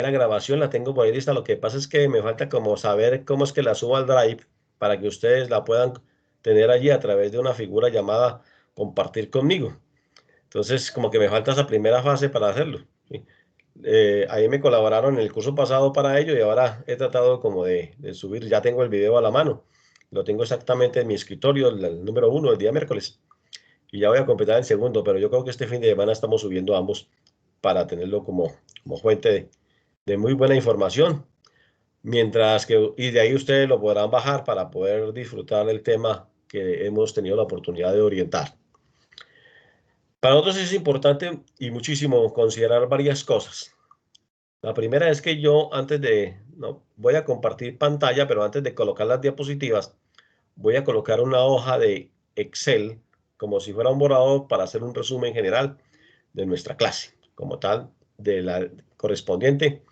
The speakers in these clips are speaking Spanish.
La grabación la tengo por ahí lista, lo que pasa es que me falta como saber cómo es que la subo al Drive para que ustedes la puedan tener allí a través de una figura llamada compartir conmigo. Entonces, como que me falta esa primera fase para hacerlo, ¿sí? Ahí me colaboraron en el curso pasado para ello y ahora he tratado como de subir, ya tengo el video a la mano, lo tengo exactamente en mi escritorio, el número 1, el día miércoles, y ya voy a completar el segundo, pero yo creo que este fin de semana estamos subiendo ambos para tenerlo como fuente de muy buena información, mientras que, y de ahí ustedes lo podrán bajar para poder disfrutar el tema que hemos tenido la oportunidad de orientar. Para nosotros es importante y muchísimo considerar varias cosas. La primera es que yo antes de, no, voy a compartir pantalla, pero antes de colocar las diapositivas, voy a colocar una hoja de Excel como si fuera un borrador para hacer un resumen general de nuestra clase, como tal, de la correspondiente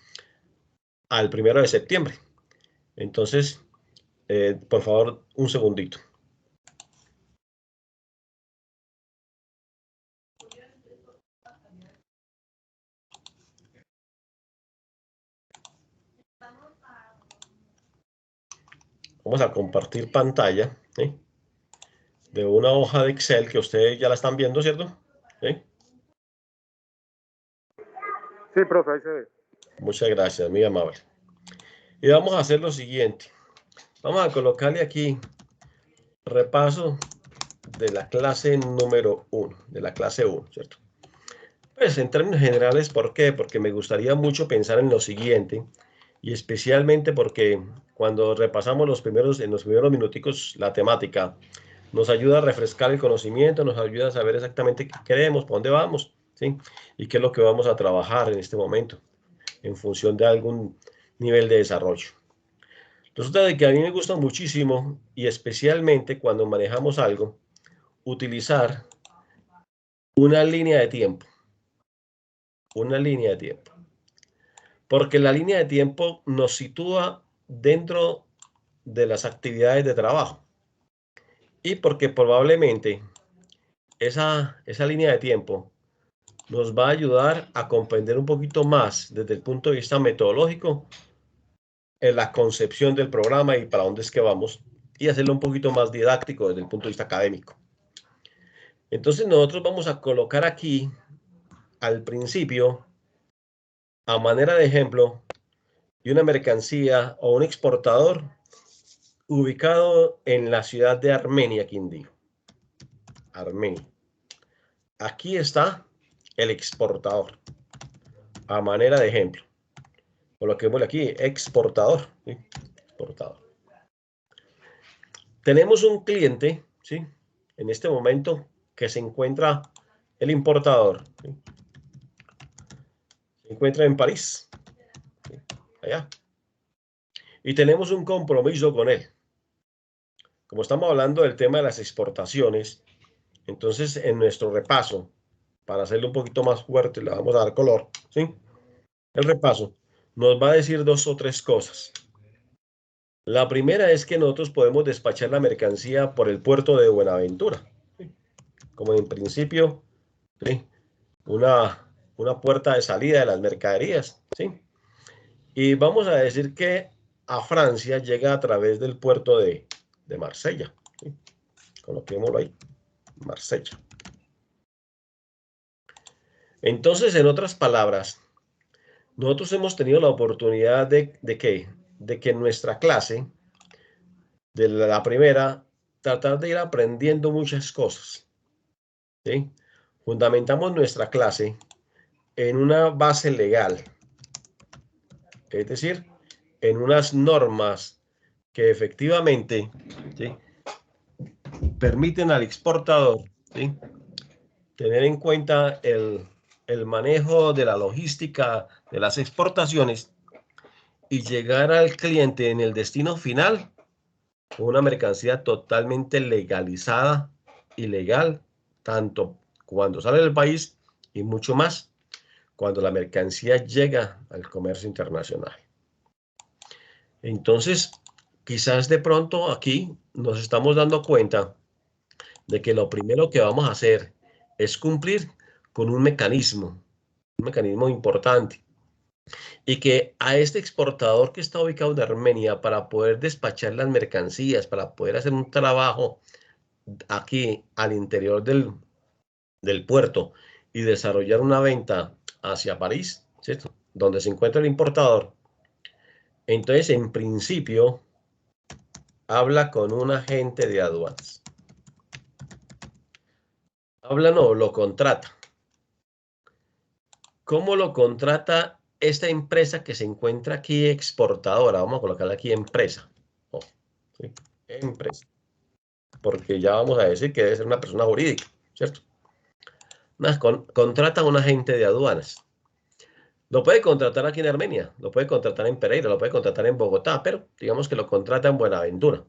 al 1 de septiembre. Entonces, por favor, un segundito. Vamos a compartir pantalla, ¿sí? De una hoja de Excel que ustedes ya la están viendo, ¿cierto? ¿Sí? Sí, profe, ahí se ve. Muchas gracias, muy amable. Y vamos a hacer lo siguiente. Vamos a colocarle aquí repaso de la clase número 1, de la clase 1, ¿cierto? Pues en términos generales, ¿por qué? Porque me gustaría mucho pensar en lo siguiente, y especialmente porque cuando repasamos en los primeros minuticos la temática, nos ayuda a refrescar el conocimiento, nos ayuda a saber exactamente qué queremos, para dónde vamos, ¿sí? Y qué es lo que vamos a trabajar en este momento, en función de algún nivel de desarrollo. Resulta de que a mí me gusta muchísimo, y especialmente cuando manejamos algo, utilizar una línea de tiempo, una línea de tiempo. Porque la línea de tiempo nos sitúa dentro de las actividades de trabajo. Y porque probablemente esa línea de tiempo nos va a ayudar a comprender un poquito más desde el punto de vista metodológico en la concepción del programa y para dónde es que vamos, y hacerlo un poquito más didáctico desde el punto de vista académico. Entonces nosotros vamos a colocar aquí al principio, a manera de ejemplo, de una mercancía o un exportador ubicado en la ciudad de Armenia, Quindío. Armenia. Aquí está el exportador, a manera de ejemplo. Coloquémosle aquí, exportador, ¿sí? Exportador. Tenemos un cliente, ¿sí? En este momento que se encuentra el importador, ¿sí? Se encuentra en París, ¿sí? Allá. Y tenemos un compromiso con él. Como estamos hablando del tema de las exportaciones, entonces en nuestro repaso, para hacerlo un poquito más fuerte, le vamos a dar color, ¿sí? El repaso nos va a decir 2 o 3 cosas. La primera es que nosotros podemos despachar la mercancía por el puerto de Buenaventura, ¿sí? Como en principio, ¿sí? Una puerta de salida de las mercaderías, ¿sí? Y vamos a decir que a Francia llega a través del puerto de Marsella, ¿sí? Coloquémoslo ahí, Marsella. Entonces, en otras palabras, nosotros hemos tenido la oportunidad ¿de qué? De que en nuestra clase, de la primera, tratar de ir aprendiendo muchas cosas, ¿sí? Fundamentamos nuestra clase en una base legal, es decir, en unas normas que efectivamente, ¿sí?, permiten al exportador, ¿sí?, tener en cuenta el manejo de la logística de las exportaciones y llegar al cliente en el destino final con una mercancía totalmente legalizada y legal, tanto cuando sale del país y mucho más cuando la mercancía llega al comercio internacional. Entonces, quizás de pronto aquí nos estamos dando cuenta de que lo primero que vamos a hacer es cumplir con un mecanismo importante, Y que a este exportador que está ubicado en Armenia, para poder despachar las mercancías, para poder hacer un trabajo aquí al interior del puerto y desarrollar una venta hacia París, ¿cierto? Donde se encuentra el importador, entonces en principio habla con un agente de aduanas. Habla, no, lo contrata. ¿Cómo lo contrata esta empresa que se encuentra aquí exportadora? Vamos a colocarla aquí empresa. Oh, ¿sí? Empresa. Porque ya vamos a decir que debe ser una persona jurídica, ¿cierto? Contrata a un agente de aduanas. Lo puede contratar aquí en Armenia, lo puede contratar en Pereira, lo puede contratar en Bogotá, pero digamos que lo contrata en Buenaventura.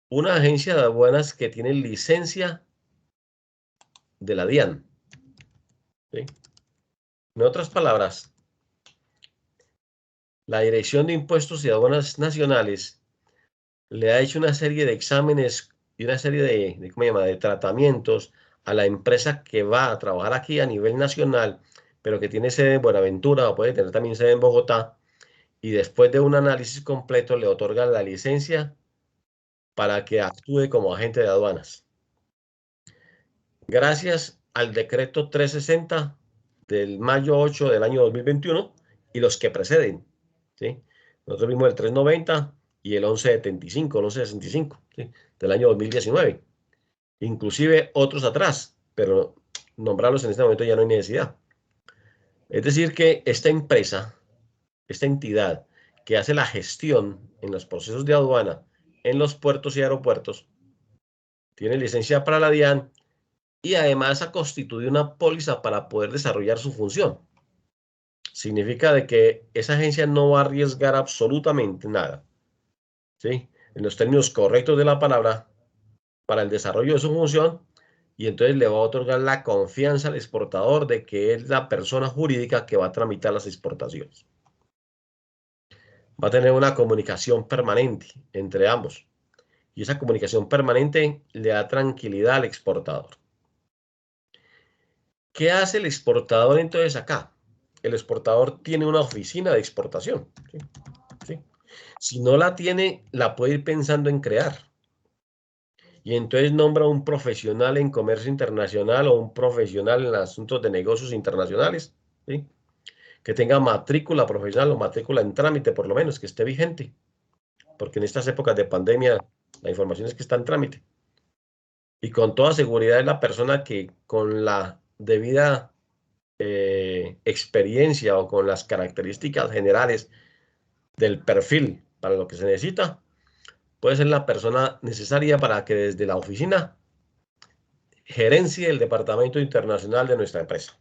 Una agencia de aduanas que tiene licencia de la DIAN. ¿Sí? En otras palabras, la Dirección de Impuestos y Aduanas Nacionales le ha hecho una serie de exámenes y una serie ¿cómo se llama?, de tratamientos a la empresa que va a trabajar aquí a nivel nacional, pero que tiene sede en Buenaventura o puede tener también sede en Bogotá, y después de un análisis completo le otorgan la licencia para que actúe como agente de aduanas. Gracias al decreto 360 del mayo 8 del año 2021 y los que preceden, ¿sí? Nosotros vimos el 390 y el 1175, el 1165, ¿sí?, del año 2019. Inclusive otros atrás, pero nombrarlos en este momento ya no hay necesidad. Es decir que esta empresa, esta entidad que hace la gestión en los procesos de aduana en los puertos y aeropuertos, tiene licencia para la DIAN y además ha constituido una póliza para poder desarrollar su función. Significa de que esa agencia no va a arriesgar absolutamente nada, ¿sí?, en los términos correctos de la palabra, para el desarrollo de su función, y entonces le va a otorgar la confianza al exportador de que es la persona jurídica que va a tramitar las exportaciones. Va a tener una comunicación permanente entre ambos, y esa comunicación permanente le da tranquilidad al exportador. ¿Qué hace el exportador entonces acá? El exportador tiene una oficina de exportación, ¿sí? ¿Sí? Si no la tiene, la puede ir pensando en crear. Y entonces nombra un profesional en comercio internacional o un profesional en asuntos de negocios internacionales, ¿sí?, que tenga matrícula profesional o matrícula en trámite, por lo menos, que esté vigente. Porque en estas épocas de pandemia, la información es que está en trámite. Y con toda seguridad es la persona que con la debida experiencia o con las características generales del perfil para lo que se necesita, puede ser la persona necesaria para que desde la oficina gerencie el departamento internacional de nuestra empresa.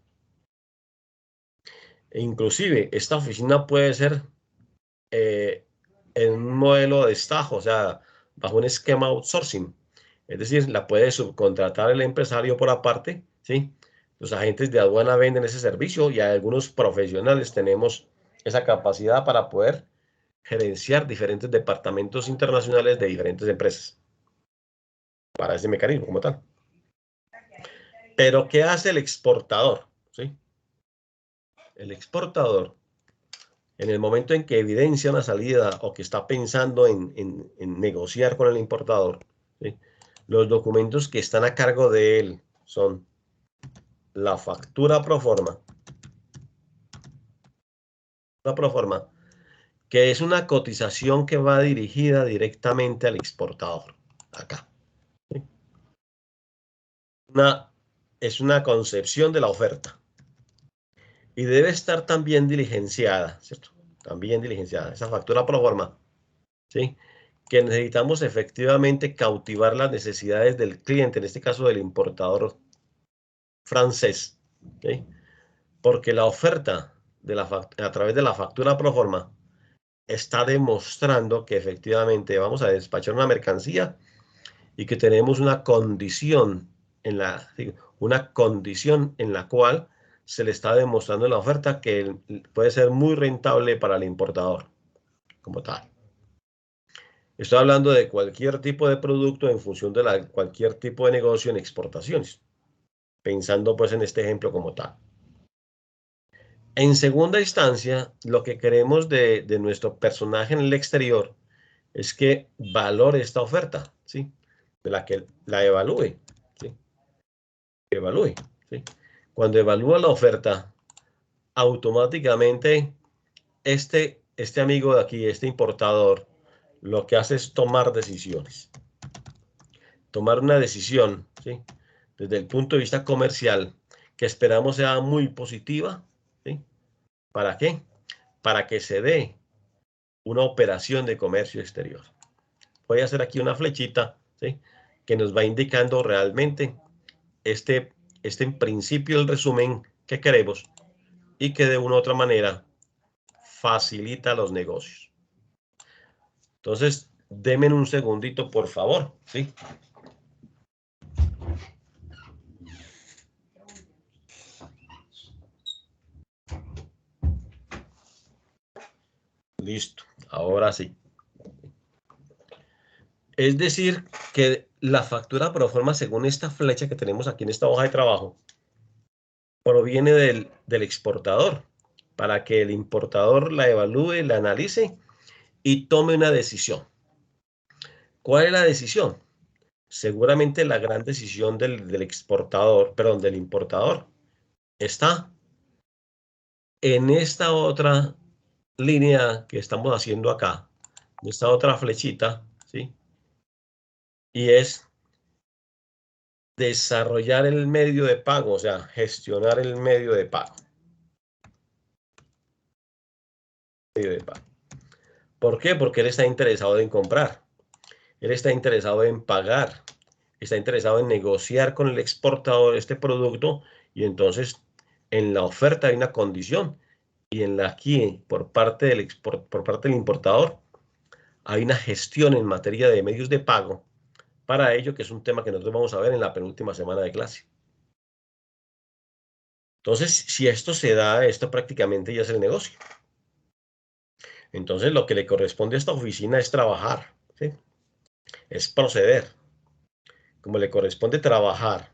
E inclusive, esta oficina puede ser en un modelo de estajo, o sea, bajo un esquema outsourcing. Es decir, la puede subcontratar el empresario por aparte, ¿sí? Los agentes de aduana venden ese servicio y algunos profesionales tenemos esa capacidad para poder gerenciar diferentes departamentos internacionales de diferentes empresas para ese mecanismo como tal. Pero, ¿qué hace el exportador? ¿Sí? El exportador, en el momento en que evidencia una salida o que está pensando en negociar con el importador, ¿sí?, los documentos que están a cargo de él son la factura pro forma, que es una cotización que va dirigida directamente al exportador, acá, ¿sí? Es una concepción de la oferta y debe estar también diligenciada, ¿cierto? También diligenciada, esa factura pro forma, ¿sí?, que necesitamos efectivamente cautivar las necesidades del cliente, en este caso del importador francés, ¿sí?, porque la oferta a través de la factura pro forma está demostrando que efectivamente vamos a despachar una mercancía y que tenemos una condición en la cual se le está demostrando en la oferta que puede ser muy rentable para el importador como tal. Estoy hablando de cualquier tipo de producto en función de cualquier tipo de negocio en exportaciones, pensando pues en este ejemplo como tal. En segunda instancia, lo que queremos de nuestro personaje en el exterior es que valore esta oferta, ¿sí? De la que la evalúe, ¿sí? Evalúe, ¿sí? Cuando evalúa la oferta, automáticamente este amigo de aquí, este importador, lo que hace es tomar decisiones. Tomar una decisión, ¿sí? Desde el punto de vista comercial, que esperamos sea muy positiva, ¿sí? ¿Para qué? Para que se dé una operación de comercio exterior. Voy a hacer aquí una flechita, ¿sí? Que nos va indicando realmente este en principio el resumen que queremos y que de una u otra manera facilita los negocios. Entonces, denme un segundito, por favor, ¿sí? Listo, ahora sí. Es decir, que la factura pro forma, según esta flecha que tenemos aquí en esta hoja de trabajo, proviene del exportador, para que el importador la evalúe, la analice y tome una decisión. ¿Cuál es la decisión? Seguramente la gran decisión del exportador, perdón, del importador, está en esta otra línea que estamos haciendo acá, esta otra flechita, ¿sí? Y es desarrollar el medio de pago, o sea, gestionar el medio de pago. ¿Por qué? Porque él está interesado en comprar, él está interesado en pagar, está interesado en negociar con el exportador este producto y entonces en la oferta hay una condición y en la aquí por parte por parte del importador hay una gestión en materia de medios de pago para ello, que es un tema que nosotros vamos a ver en la penúltima semana de clase. Entonces, si esto se da, esto prácticamente ya es el negocio. Entonces, lo que le corresponde a esta oficina es trabajar, ¿sí? Es proceder. Como le corresponde trabajar,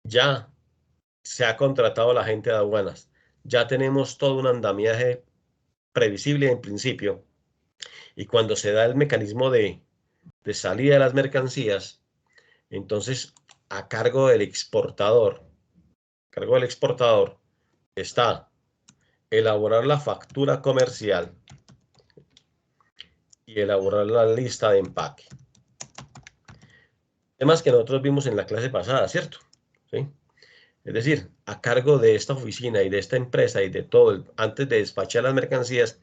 ya se ha contratado a la gente de aduanas, ya tenemos todo un andamiaje previsible en principio, y cuando se da el mecanismo de salida de las mercancías, entonces a cargo del exportador, está elaborar la factura comercial y elaborar la lista de empaque. Temas que nosotros vimos en la clase pasada, ¿cierto? ¿Sí? Es decir, a cargo de esta oficina y de esta empresa y de todo, antes de despachar las mercancías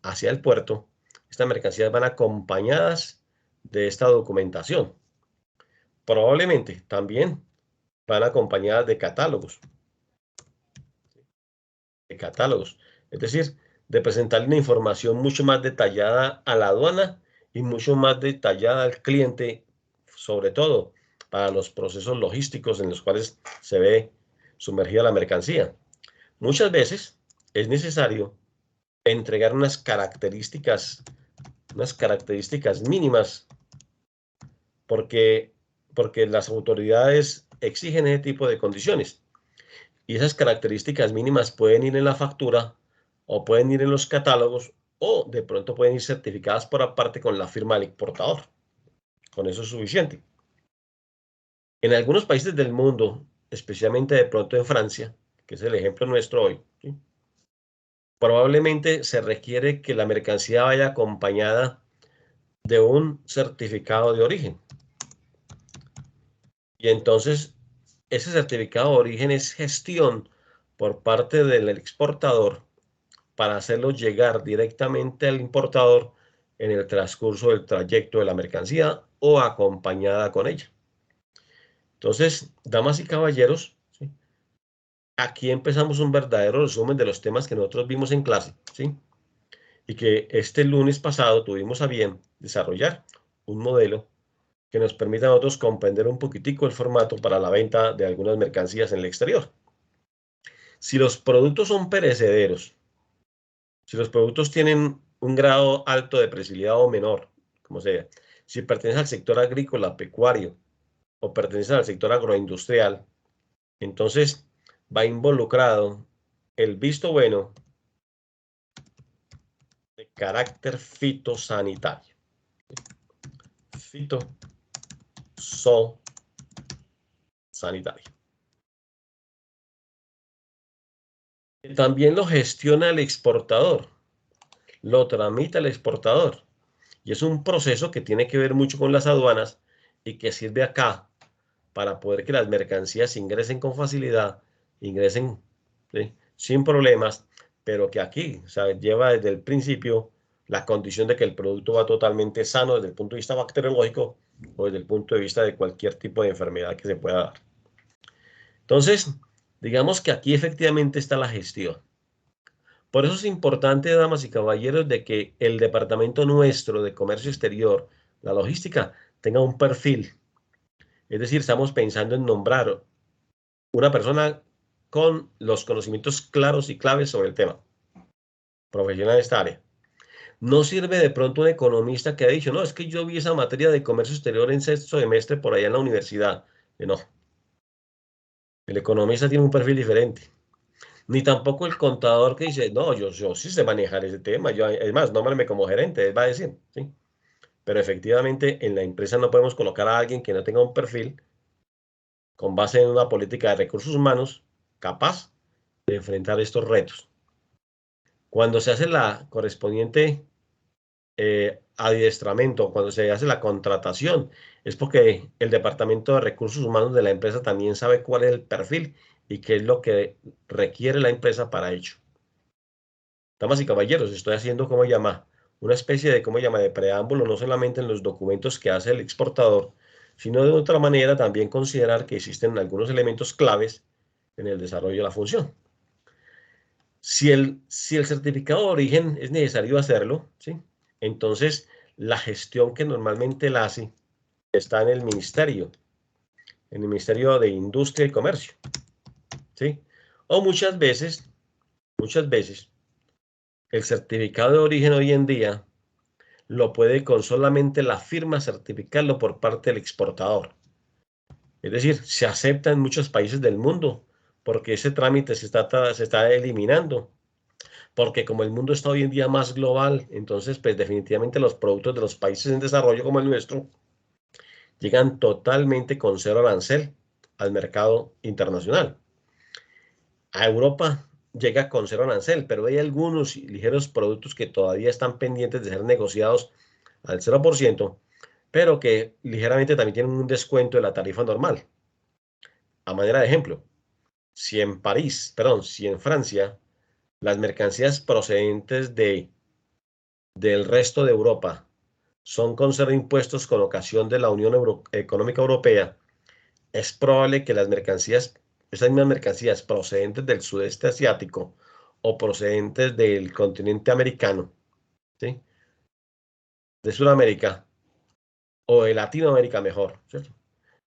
hacia el puerto, estas mercancías van acompañadas de esta documentación. Probablemente también van acompañadas de catálogos. Es decir, de presentarle una información mucho más detallada a la aduana y mucho más detallada al cliente, sobre todo para los procesos logísticos en los cuales se ve sumergida la mercancía. Muchas veces es necesario entregar unas características mínimas porque las autoridades exigen ese tipo de condiciones. Y esas características mínimas pueden ir en la factura o pueden ir en los catálogos o de pronto pueden ir certificadas por aparte con la firma del importador. Con eso es suficiente. En algunos países del mundo, especialmente de pronto en Francia, que es el ejemplo nuestro hoy, ¿sí? Probablemente se requiere que la mercancía vaya acompañada de un certificado de origen. Y entonces ese certificado de origen es gestión por parte del exportador para hacerlo llegar directamente al importador en el transcurso del trayecto de la mercancía o acompañada con ella. Entonces, damas y caballeros, ¿sí? Aquí empezamos un verdadero resumen de los temas que nosotros vimos en clase, ¿sí? Y que este lunes pasado tuvimos a bien desarrollar un modelo que nos permita a nosotros comprender un poquitico el formato para la venta de algunas mercancías en el exterior. Si los productos son perecederos, si los productos tienen un grado alto de perecibilidad o menor, como sea, si pertenecen al sector agrícola, pecuario o pertenecen al sector agroindustrial, entonces va involucrado el visto bueno de carácter fitosanitario. Fitosanitario. También lo gestiona el exportador, lo tramita el exportador. Y es un proceso que tiene que ver mucho con las aduanas y que sirve acá para poder que las mercancías ingresen con facilidad, ingresen, ¿sí?, sin problemas, pero que aquí, o sea, lleva desde el principio la condición de que el producto va totalmente sano desde el punto de vista bacteriológico o desde el punto de vista de cualquier tipo de enfermedad que se pueda dar. Entonces, digamos que aquí efectivamente está la gestión. Por eso es importante, damas y caballeros, de que el departamento nuestro de comercio exterior, la logística, tenga un perfil. Es decir, estamos pensando en nombrar una persona con los conocimientos claros y claves sobre el tema, profesional de esta área. No sirve de pronto un economista que ha dicho, no, es que yo vi esa materia de comercio exterior en sexto semestre por allá en la universidad. No, el economista tiene un perfil diferente. Ni tampoco el contador que dice, no, yo sí sé manejar ese tema. Yo, es más, nómbrame como gerente, él va a decir, ¿sí? Pero efectivamente en la empresa no podemos colocar a alguien que no tenga un perfil con base en una política de recursos humanos capaz de enfrentar estos retos. Cuando se hace la correspondiente adiestramiento, cuando se hace la contratación, es porque el departamento de recursos humanos de la empresa también sabe cuál es el perfil y qué es lo que requiere la empresa para ello. Damas y caballeros, estoy haciendo, ¿cómo llama? Una especie de, ¿cómo llama?, de preámbulo, no solamente en los documentos que hace el exportador, sino de otra manera también considerar que existen algunos elementos claves en el desarrollo de la función. Si el certificado de origen es necesario hacerlo, ¿sí?, entonces la gestión que normalmente la hace está en el Ministerio de Industria y Comercio, ¿sí? O muchas veces, el certificado de origen hoy en día lo puede con solamente la firma certificarlo por parte del exportador. Es decir, se acepta en muchos países del mundo porque ese trámite se está eliminando. Porque como el mundo está hoy en día más global, entonces pues definitivamente los productos de los países en desarrollo como el nuestro llegan totalmente con cero arancel al mercado internacional. A Europa llega con cero arancel, pero hay algunos ligeros productos que todavía están pendientes de ser negociados al 0%, pero que ligeramente también tienen un descuento de la tarifa normal. A manera de ejemplo, si en Francia las mercancías procedentes del resto de Europa son con cero impuestos con ocasión de la Unión Económica Europea, es probable que esas mismas mercancías procedentes del sudeste asiático o procedentes del continente americano, ¿sí?, de Sudamérica o de Latinoamérica mejor, ¿cierto?,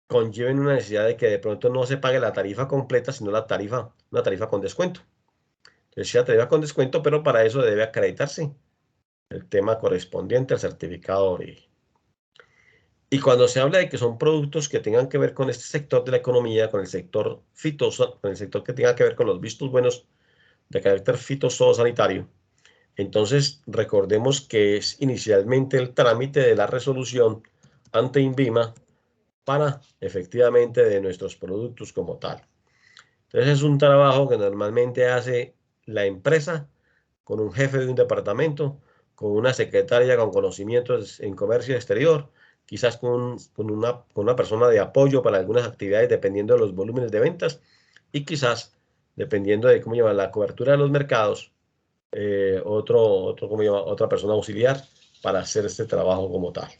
conlleven una necesidad de que de pronto no se pague la tarifa completa, sino una tarifa con descuento. Entonces, la tarifa con descuento, pero para eso debe acreditarse el tema correspondiente al certificado de origen. Y cuando se habla de que son productos que tengan que ver con este sector de la economía, con el sector con el sector que tenga que ver con los vistos buenos de carácter fitosanitario, entonces recordemos que es inicialmente el trámite de la resolución ante INVIMA para efectivamente de nuestros productos como tal. Entonces es un trabajo que normalmente hace la empresa con un jefe de un departamento, con una secretaria con conocimientos en comercio exterior, quizás con una persona de apoyo para algunas actividades dependiendo de los volúmenes de ventas y quizás dependiendo de cómo lleva la cobertura de los mercados, otra persona auxiliar para hacer este trabajo como tal.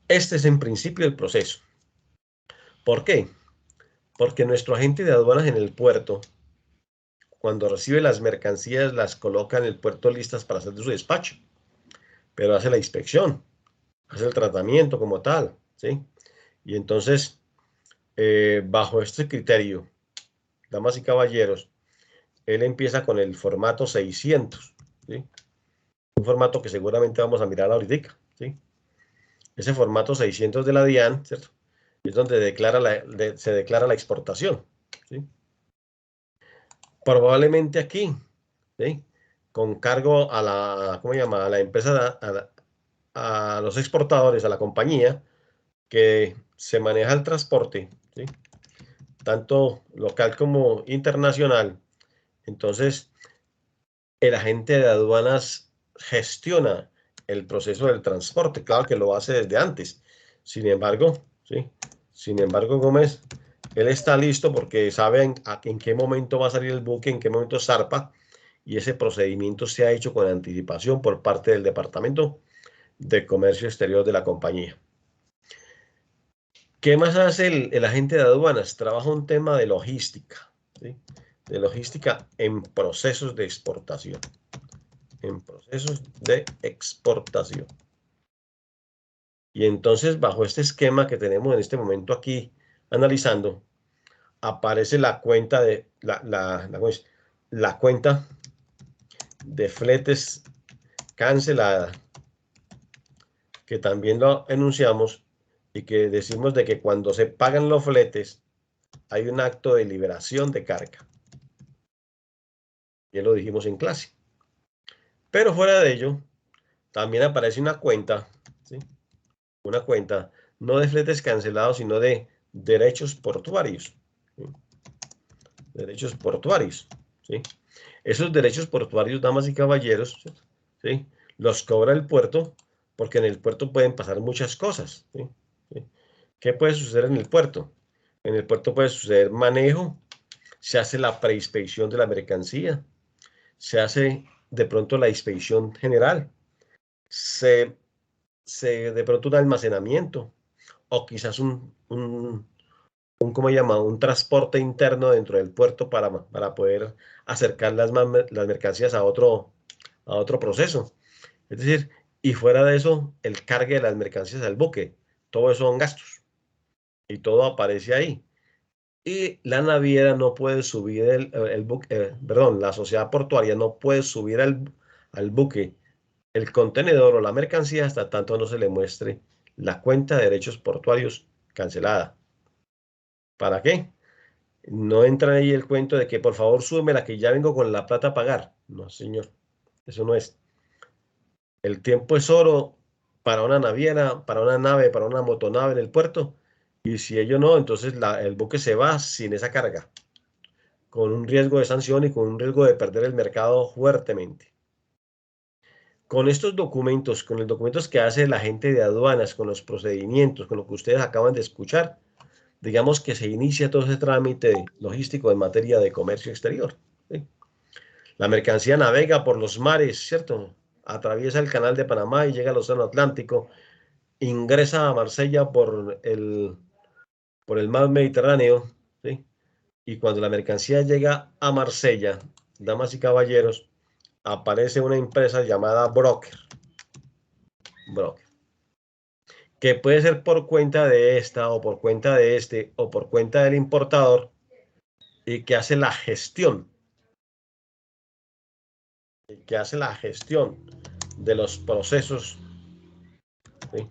Este es en principio el proceso. ¿Por qué? Porque nuestro agente de aduanas en el puerto, cuando recibe las mercancías, las coloca en el puerto listas para hacer su despacho, pero hace la inspección, hace el tratamiento como tal, ¿sí? Y entonces, bajo este criterio, damas y caballeros, él empieza con el formato 600, ¿sí?, un formato que seguramente vamos a mirar ahorita, ¿sí? Ese formato 600 de la DIAN, ¿cierto?, es donde se declara la exportación, ¿sí? probablemente aquí, ¿sí? Con cargo a la, ¿cómo se llama? A la empresa, a los exportadores, a la compañía que se maneja el transporte, ¿sí? Tanto local como internacional. Entonces, el agente de aduanas gestiona el proceso del transporte. Claro que lo hace desde antes. Sin embargo, ¿sí? Sin embargo, Gómez, él está listo porque sabe en qué momento va a salir el buque, en qué momento zarpa, y ese procedimiento se ha hecho con anticipación por parte del Departamento de Comercio Exterior de la compañía. ¿Qué más hace el agente de aduanas? Trabaja un tema de logística, ¿sí? De logística en procesos de exportación. En procesos de exportación. Y entonces, bajo este esquema que tenemos en este momento aquí analizando, aparece la cuenta de la cuenta de fletes cancelada, que también lo enunciamos y que decimos de que cuando se pagan los fletes hay un acto de liberación de carga. Ya lo dijimos en clase. Pero fuera de ello, también aparece una cuenta, ¿sí? Una cuenta no de fletes cancelados, sino de derechos portuarios. ¿Sí? Derechos portuarios. ¿Sí? Esos derechos portuarios, damas y caballeros, ¿sí? Los cobra el puerto, porque en el puerto pueden pasar muchas cosas. ¿Sí? ¿Sí? ¿Qué puede suceder en el puerto? En el puerto puede suceder manejo, se hace la preinspección de la mercancía, se hace de pronto la inspección general, se, de pronto un almacenamiento o quizás ¿cómo se llama? Un transporte interno dentro del puerto para poder acercar las mercancías a otro proceso. Es decir, y fuera de eso, el cargue de las mercancías al buque. Todo eso son gastos y todo aparece ahí. Y la naviera no puede subir el buque, perdón, la sociedad portuaria no puede subir al buque el contenedor o la mercancía hasta tanto no se le muestre la cuenta de derechos portuarios cancelada. ¿Para qué? No entra ahí el cuento de que por favor súbeme que ya vengo con la plata a pagar. No, señor, eso no es. El tiempo es oro para una naviera, para una nave, para una motonave en el puerto. Y si ello no, entonces el buque se va sin esa carga, con un riesgo de sanción y con un riesgo de perder el mercado fuertemente. Con estos documentos, con los documentos que hace la gente de aduanas, con los procedimientos, con lo que ustedes acaban de escuchar, digamos que se inicia todo ese trámite logístico en materia de comercio exterior. ¿Sí? La mercancía navega por los mares, ¿cierto? Atraviesa el canal de Panamá y llega al Océano Atlántico, ingresa a Marsella por el mar Mediterráneo, ¿sí? Y cuando la mercancía llega a Marsella, damas y caballeros, aparece una empresa llamada broker, que puede ser por cuenta de esta o por cuenta de este o por cuenta del importador y que hace la gestión de los procesos, ¿sí?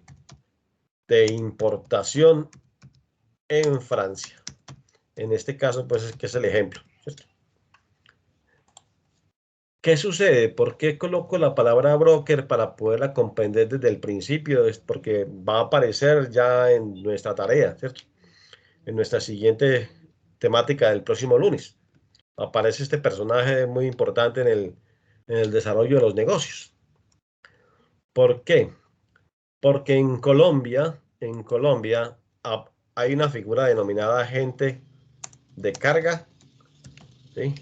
De importación en Francia. En este caso, pues es que es el ejemplo, ¿cierto? ¿Qué sucede? ¿Por qué coloco la palabra broker para poderla comprender desde el principio? Es porque va a aparecer ya en nuestra tarea, ¿cierto? En nuestra siguiente temática del próximo lunes. Aparece este personaje muy importante en el desarrollo de los negocios. ¿Por qué? Porque en Colombia hay una figura denominada agente de carga, ¿sí?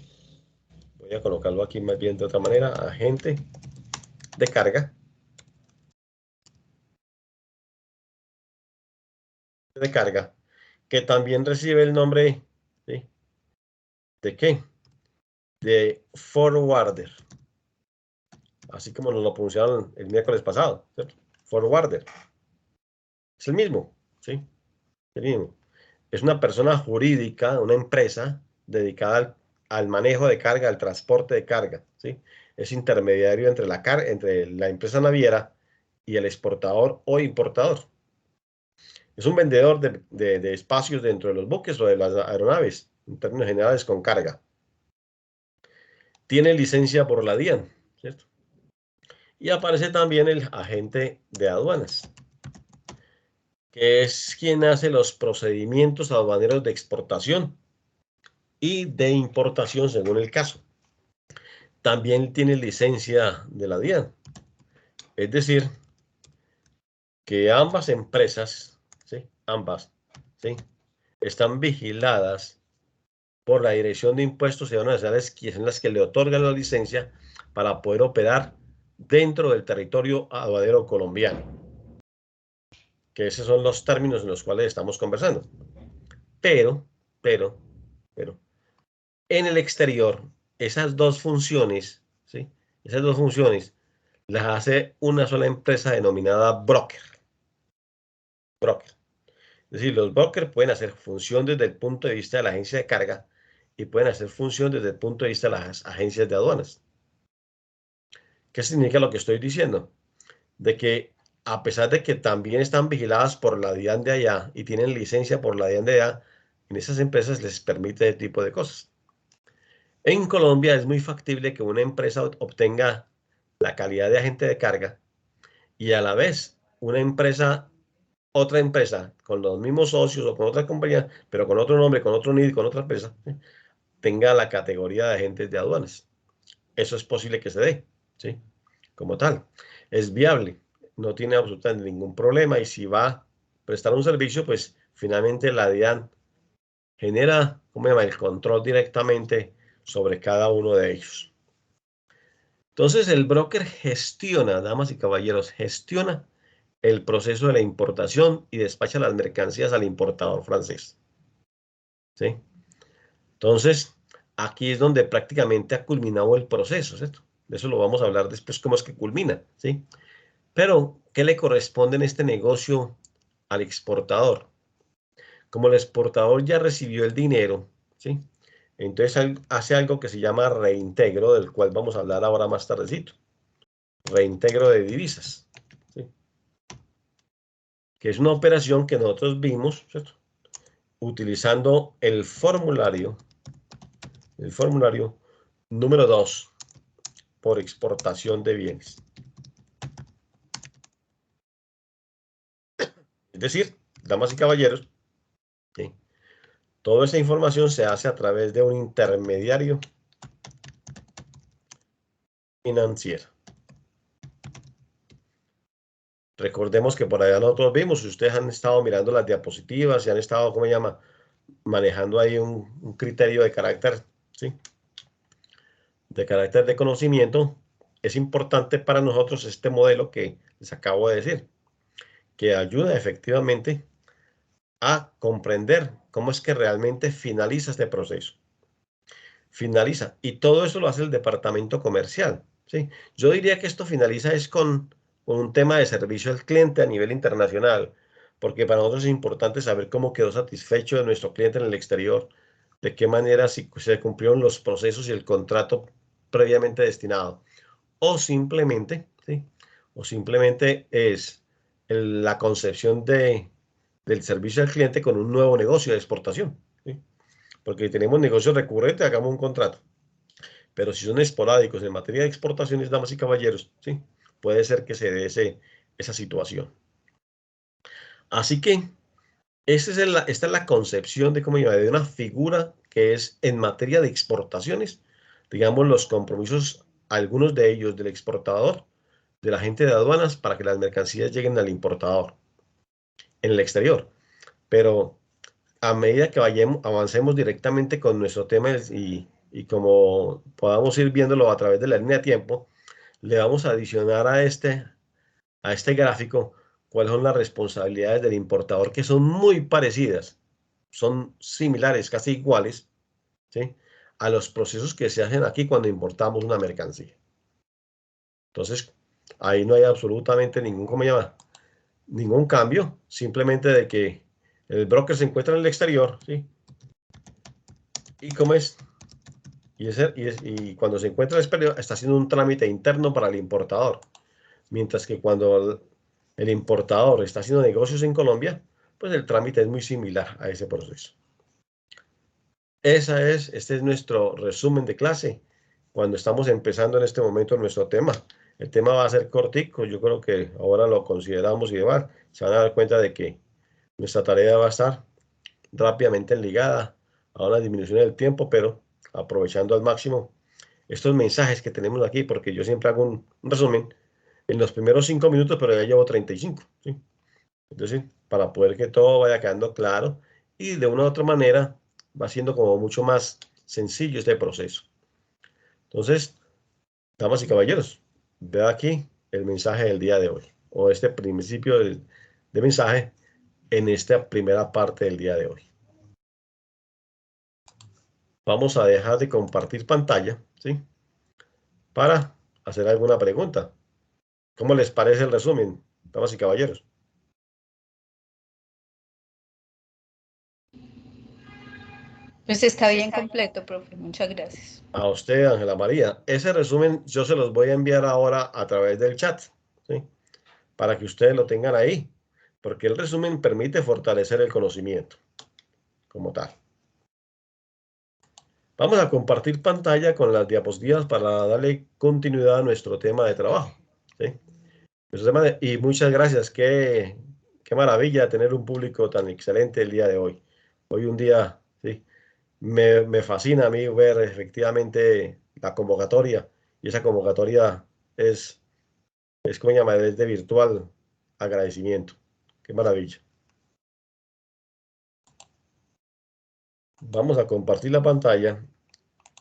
Voy a colocarlo aquí más bien de otra manera, agente de carga, que también recibe el nombre, ¿sí? ¿De qué? De forwarder, así como nos lo pronunciaron el miércoles pasado, ¿cierto? Forwarder, es el mismo, ¿sí? El mismo. Es una persona jurídica, una empresa dedicada al manejo de carga, al transporte de carga, ¿sí? Es intermediario entre la empresa naviera y el exportador o importador. Es un vendedor de espacios dentro de los buques o de las aeronaves, en términos generales, con carga. tiene licencia por la DIAN, ¿cierto? Y aparece también el agente de aduanas, que es quien hace los procedimientos aduaneros de exportación y de importación según el caso. También tiene licencia de la DIAN. Es decir, que ambas empresas, ¿sí? Ambas, ¿sí? Están vigiladas por la Dirección de Impuestos y Aduanas Nacionales, que son las que le otorgan la licencia para poder operar dentro del territorio aduanero colombiano. Que esos son los términos en los cuales estamos conversando. Pero, en el exterior, esas dos funciones, ¿sí? Esas dos funciones las hace una sola empresa denominada broker. Broker. Es decir, los brokers pueden hacer función desde el punto de vista de la agencia de carga y pueden hacer función desde el punto de vista de las agencias de aduanas. ¿Qué significa lo que estoy diciendo? De que a pesar de que también están vigiladas por la DIAN de allá y tienen licencia por la DIAN de allá, en esas empresas les permite ese tipo de cosas. En Colombia es muy factible que una empresa obtenga la calidad de agente de carga y a la vez otra empresa con los mismos socios o con otra compañía, pero con otro nombre, con otro NID, con otra empresa, tenga la categoría de agentes de aduanas. Eso es posible que se dé, ¿sí? Como tal. Es viable, no tiene absolutamente ningún problema y si va a prestar un servicio, pues finalmente la DIAN genera, ¿cómo se llama?, el control directamente sobre cada uno de ellos. Entonces el broker gestiona, damas y caballeros, gestiona el proceso de la importación y despacha las mercancías al importador francés. ¿Sí? Entonces, aquí es donde prácticamente ha culminado el proceso, ¿cierto? De eso lo vamos a hablar después, cómo es que culmina, ¿sí? Pero, ¿qué le corresponde en este negocio al exportador? Como el exportador ya recibió el dinero, ¿sí? Entonces hace algo que se llama reintegro, del cual vamos a hablar ahora más tardecito. Reintegro de divisas, ¿sí? Que es una operación que nosotros vimos, ¿cierto?, utilizando el formulario número 2 por exportación de bienes. Es decir, damas y caballeros, ¿sí?, toda esa información se hace a través de un intermediario financiero. Recordemos que por allá nosotros vimos, si ustedes han estado mirando las diapositivas y han estado, ¿cómo se llama?, manejando ahí un criterio de carácter, ¿sí?, de carácter de conocimiento, es importante para nosotros este modelo que les acabo de decir, que ayuda efectivamente a comprender cómo es que realmente finaliza este proceso. Finaliza, y todo eso lo hace el departamento comercial, ¿sí? Yo diría que esto finaliza es con un tema de servicio al cliente a nivel internacional, porque para nosotros es importante saber cómo quedó satisfecho de nuestro cliente en el exterior, de qué manera si se cumplieron los procesos y el contrato previamente destinado, o simplemente, ¿sí?, o simplemente es la concepción del servicio al cliente con un nuevo negocio de exportación, ¿sí? Porque tenemos negocios recurrentes, hagamos un contrato. Pero si son esporádicos en materia de exportaciones, damas y caballeros, ¿sí?, puede ser que se dé esa situación. Así que esta es la concepción de, cómo de una figura que es en materia de exportaciones, digamos, los compromisos, algunos de ellos del exportador, del agente de aduanas, para que las mercancías lleguen al importador en el exterior. Pero a medida que avancemos directamente con nuestro tema y como podamos ir viéndolo a través de la línea de tiempo, le vamos a adicionar a este gráfico cuáles son las responsabilidades del importador, que son muy parecidas, son similares, casi iguales, ¿sí?, a los procesos que se hacen aquí cuando importamos una mercancía. Entonces, ahí no hay absolutamente ningún cambio, simplemente de que el broker se encuentra en el exterior, ¿sí? ¿Y cómo es? Y cuando se encuentra en el exterior, está haciendo un trámite interno para el importador. Mientras que cuando el importador está haciendo negocios en Colombia, pues el trámite es muy similar a ese proceso. Este es nuestro resumen de clase cuando estamos empezando en este momento nuestro tema. El tema va a ser cortico, yo creo que ahora lo consideramos y demás. Se van a dar cuenta de que nuestra tarea va a estar rápidamente ligada a una disminución del tiempo, pero aprovechando al máximo estos mensajes que tenemos aquí, porque yo siempre hago un resumen en los primeros 5 minutos, pero ya llevo 35, ¿sí? Entonces, para poder que todo vaya quedando claro y de una u otra manera va siendo como mucho más sencillo este proceso. Entonces, damas y caballeros, vea aquí el mensaje del día de hoy, o este principio de mensaje en esta primera parte del día de hoy. Vamos a dejar de compartir pantalla, ¿sí? Para hacer alguna pregunta. ¿Cómo les parece el resumen, damas y caballeros? Pues está bien completo, profe. Muchas gracias. A usted, Ángela María. Ese resumen yo se los voy a enviar ahora a través del chat, ¿sí? Para que ustedes lo tengan ahí, porque el resumen permite fortalecer el conocimiento como tal. Vamos a compartir pantalla con las diapositivas para darle continuidad a nuestro tema de trabajo, ¿sí? Y muchas gracias. Qué maravilla tener un público tan excelente el día de hoy. Hoy un día, ¿sí? Me fascina a mí ver efectivamente la convocatoria, y esa convocatoria es como llama, es de virtual agradecimiento. Qué maravilla. Vamos a compartir la pantalla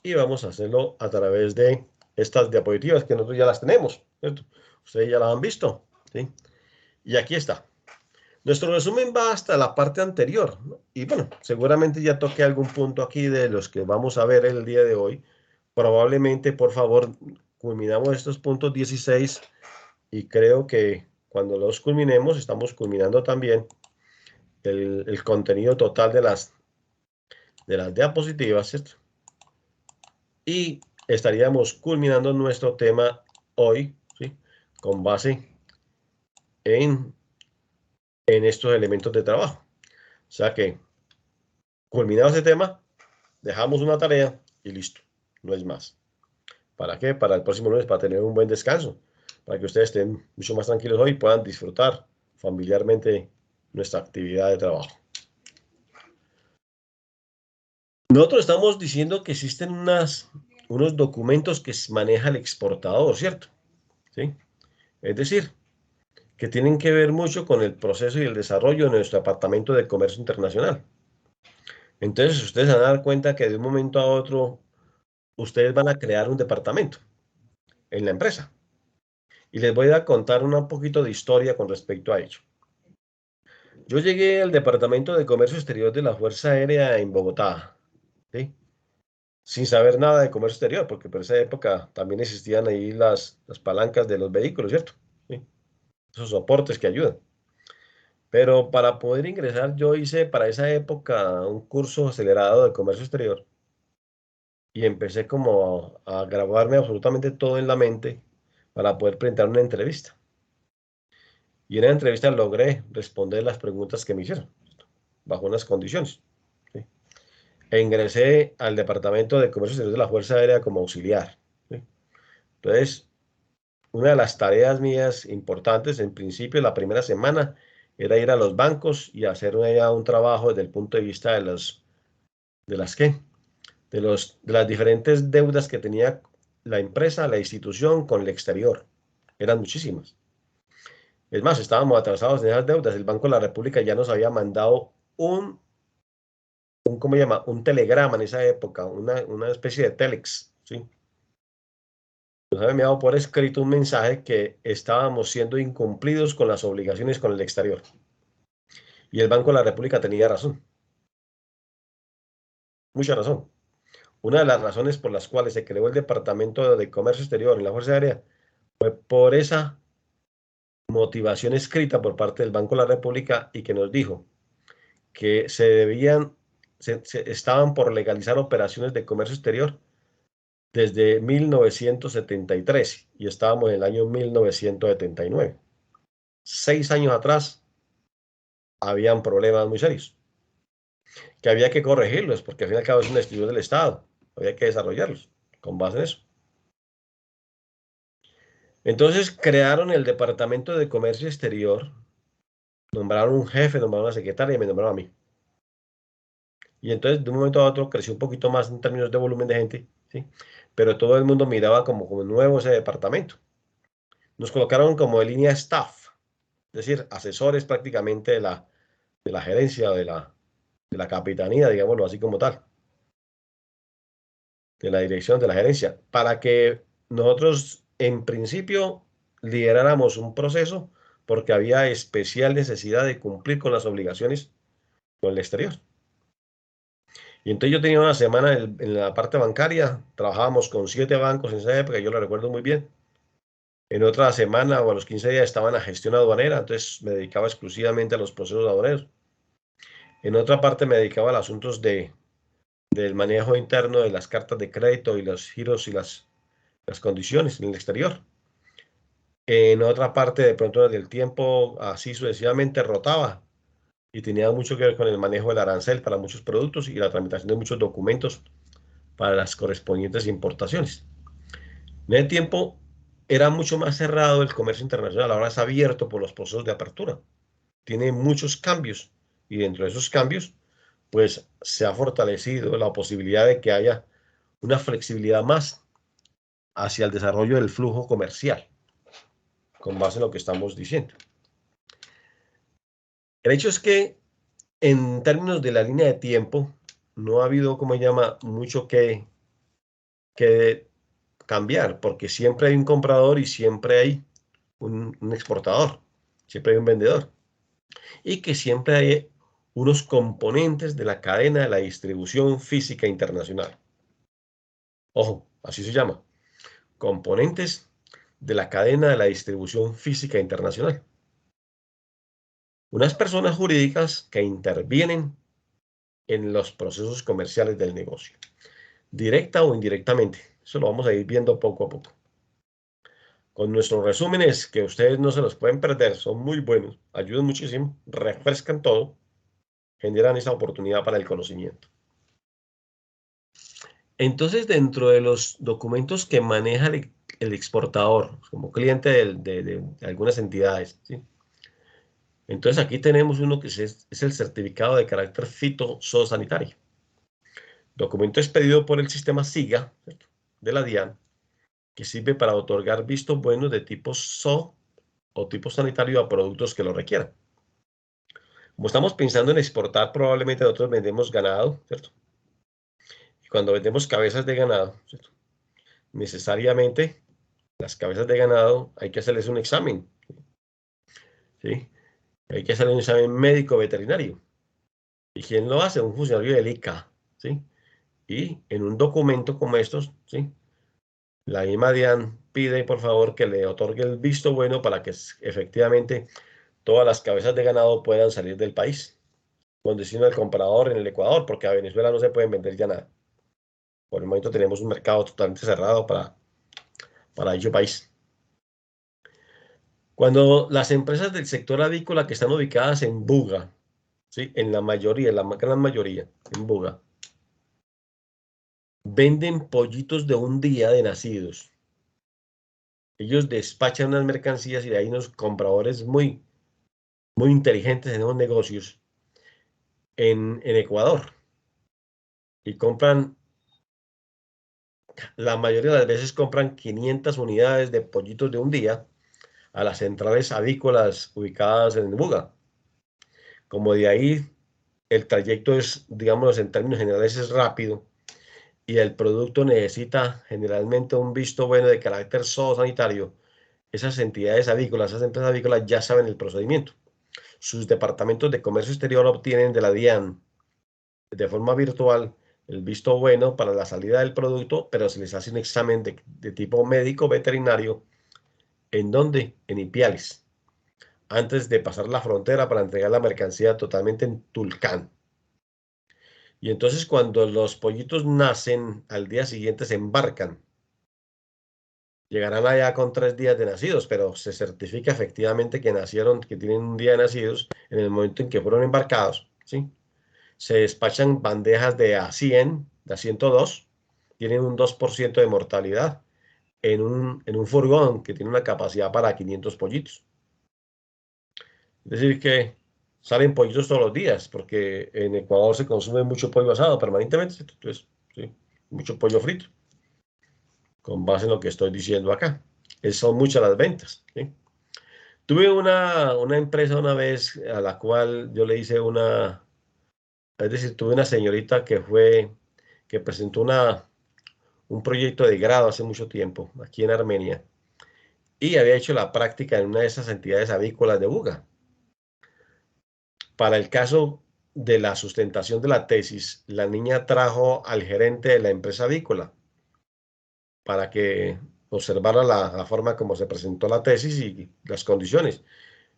y vamos a hacerlo a través de estas diapositivas que nosotros ya las tenemos, ¿cierto? Ustedes ya las han visto, ¿sí? Y aquí está. Nuestro resumen va hasta la parte anterior, ¿no? Y bueno, seguramente ya toqué algún punto aquí de los que vamos a ver el día de hoy. Probablemente, por favor, culminamos estos puntos 16 y creo que cuando los culminemos, estamos culminando también el contenido total de las diapositivas, ¿cierto? Y estaríamos culminando nuestro tema hoy, ¿sí? Con base en estos elementos de trabajo. O sea que, culminado ese tema, dejamos una tarea y listo, no es más. ¿Para qué? Para el próximo lunes, para tener un buen descanso, para que ustedes estén mucho más tranquilos hoy y puedan disfrutar familiarmente nuestra actividad de trabajo. Nosotros estamos diciendo que existen unos documentos que maneja el exportador, ¿cierto? ¿Sí? Es decir, que tienen que ver mucho con el proceso y el desarrollo de nuestro Departamento de Comercio Internacional. Entonces, ustedes van a dar cuenta que de un momento a otro, ustedes van a crear un departamento en la empresa. Y les voy a contar un poquito de historia con respecto a ello. Yo llegué al Departamento de Comercio Exterior de la Fuerza Aérea en Bogotá, ¿sí? Sin saber nada de comercio exterior, porque por esa época también existían ahí las palancas de los vehículos, ¿cierto? ¿Sí? Esos soportes que ayudan. Pero para poder ingresar, yo hice para esa época un curso acelerado de comercio exterior y empecé como a grabarme absolutamente todo en la mente para poder presentar una entrevista. Y en la entrevista logré responder las preguntas que me hicieron, bajo unas condiciones, ¿sí? E ingresé al Departamento de Comercio Exterior de la Fuerza Aérea como auxiliar, ¿sí? Entonces, una de las tareas mías importantes, en principio, la primera semana, era ir a los bancos y hacer un trabajo desde el punto de vista de las diferentes deudas que tenía la empresa, la institución con el exterior. Eran muchísimas. Es más, estábamos atrasados en esas deudas. El Banco de la República ya nos había mandado ¿cómo se llama? Un telegrama en esa época, una especie de telex, ¿sí? Nos había enviado por escrito un mensaje que estábamos siendo incumplidos con las obligaciones con el exterior. Y el Banco de la República tenía razón. Mucha razón. Una de las razones por las cuales se creó el Departamento de Comercio Exterior en la Fuerza Aérea fue por esa motivación escrita por parte del Banco de la República y que nos dijo que estaban por legalizar operaciones de comercio exterior desde 1973 y estábamos en el año 1979. 6 años atrás habían problemas muy serios que había que corregirlos porque al fin y al cabo es una institución del Estado, había que desarrollarlos con base en eso. Entonces crearon el Departamento de Comercio Exterior, nombraron un jefe, nombraron una secretaria y me nombraron a mí. Y entonces de un momento a otro creció un poquito más en términos de volumen de gente, ¿sí? Pero todo el mundo miraba como nuevo ese departamento. Nos colocaron como de línea staff, es decir, asesores prácticamente de la gerencia, de la capitanía, digámoslo así como tal, de la dirección, de la gerencia, para que nosotros en principio lideráramos un proceso porque había especial necesidad de cumplir con las obligaciones con el exterior. Y entonces yo tenía una semana en la parte bancaria, trabajábamos con 7 bancos en esa época, yo lo recuerdo muy bien. En otra semana o a los 15 días estaba en la gestión aduanera, entonces me dedicaba exclusivamente a los procesos aduaneros. En otra parte me dedicaba a los asuntos del manejo interno de las cartas de crédito y los giros y las condiciones en el exterior. En otra parte, de pronto del tiempo, así sucesivamente rotaba y tenía mucho que ver con el manejo del arancel para muchos productos y la tramitación de muchos documentos para las correspondientes importaciones. En ese tiempo era mucho más cerrado el comercio internacional, ahora es abierto por los procesos de apertura. Tiene muchos cambios y dentro de esos cambios, pues se ha fortalecido la posibilidad de que haya una flexibilidad más hacia el desarrollo del flujo comercial, con base en lo que estamos diciendo. El hecho es que en términos de la línea de tiempo, no ha habido, como se llama, mucho que cambiar, porque siempre hay un comprador y siempre hay un exportador, siempre hay un vendedor, y que siempre hay unos componentes de la cadena de la distribución física internacional. Ojo, así se llama, componentes de la cadena de la distribución física internacional. Unas personas jurídicas que intervienen en los procesos comerciales del negocio, directa o indirectamente. Eso lo vamos a ir viendo poco a poco. Con nuestros resúmenes, que ustedes no se los pueden perder, son muy buenos, ayudan muchísimo, refrescan todo, generan esa oportunidad para el conocimiento. Entonces, dentro de los documentos que maneja el exportador como cliente de algunas entidades, ¿sí? Entonces aquí tenemos uno que es el certificado de carácter fitosanitario. Documento expedido por el sistema SIGA, ¿cierto?, de la DIAN, que sirve para otorgar vistos buenos de tipo SO o tipo sanitario a productos que lo requieran. Como estamos pensando en exportar, probablemente nosotros vendemos ganado, ¿cierto? Y cuando vendemos cabezas de ganado, ¿cierto?, necesariamente las cabezas de ganado hay que hacerles un examen, ¿sí? Hay que hacer un examen médico veterinario. ¿Y quién lo hace? Un funcionario del ICA, ¿sí? Y en un documento como estos, ¿sí?, la misma DIAN pide, por favor, que le otorgue el visto bueno para que efectivamente todas las cabezas de ganado puedan salir del país, con destino al comprador en el Ecuador, porque a Venezuela no se pueden vender ya nada. Por el momento tenemos un mercado totalmente cerrado para dicho país. Cuando las empresas del sector avícola que están ubicadas en Buga, ¿sí?, en la mayoría, en la gran mayoría, en Buga, venden pollitos de un día de nacidos. Ellos despachan unas mercancías y de ahí unos compradores muy inteligentes en los negocios en Ecuador y compran, la mayoría de las veces compran 500 unidades de pollitos de un día a las centrales avícolas ubicadas en Buga. Como de ahí el trayecto es, digamos, en términos generales es rápido y el producto necesita generalmente un visto bueno de carácter zoosanitario, esas entidades avícolas, esas empresas avícolas ya saben el procedimiento. Sus departamentos de comercio exterior obtienen de la DIAN de forma virtual el visto bueno para la salida del producto, pero se les hace un examen de tipo médico veterinario. ¿En dónde? En Ipiales, antes de pasar la frontera para entregar la mercancía totalmente en Tulcán. Y entonces cuando los pollitos nacen, al día siguiente se embarcan. Llegarán allá con 3 días de nacidos, pero se certifica efectivamente que nacieron, que tienen un día de nacidos en el momento en que fueron embarcados, ¿sí? Se despachan bandejas de A100, de A102, tienen un 2% de mortalidad. en un furgón que tiene una capacidad para 500 pollitos. Es decir, que salen pollitos todos los días, porque en Ecuador se consume mucho pollo asado permanentemente, entonces, sí, mucho pollo frito, con base en lo que estoy diciendo acá. Son muchas las ventas, ¿sí? Tuve una empresa una vez a la cual yo le hice es decir, tuve una señorita que presentó un proyecto de grado hace mucho tiempo, aquí en Armenia, y había hecho la práctica en una de esas entidades avícolas de Buga. Para el caso de la sustentación de la tesis, la niña trajo al gerente de la empresa avícola para que observara la forma como se presentó la tesis y las condiciones.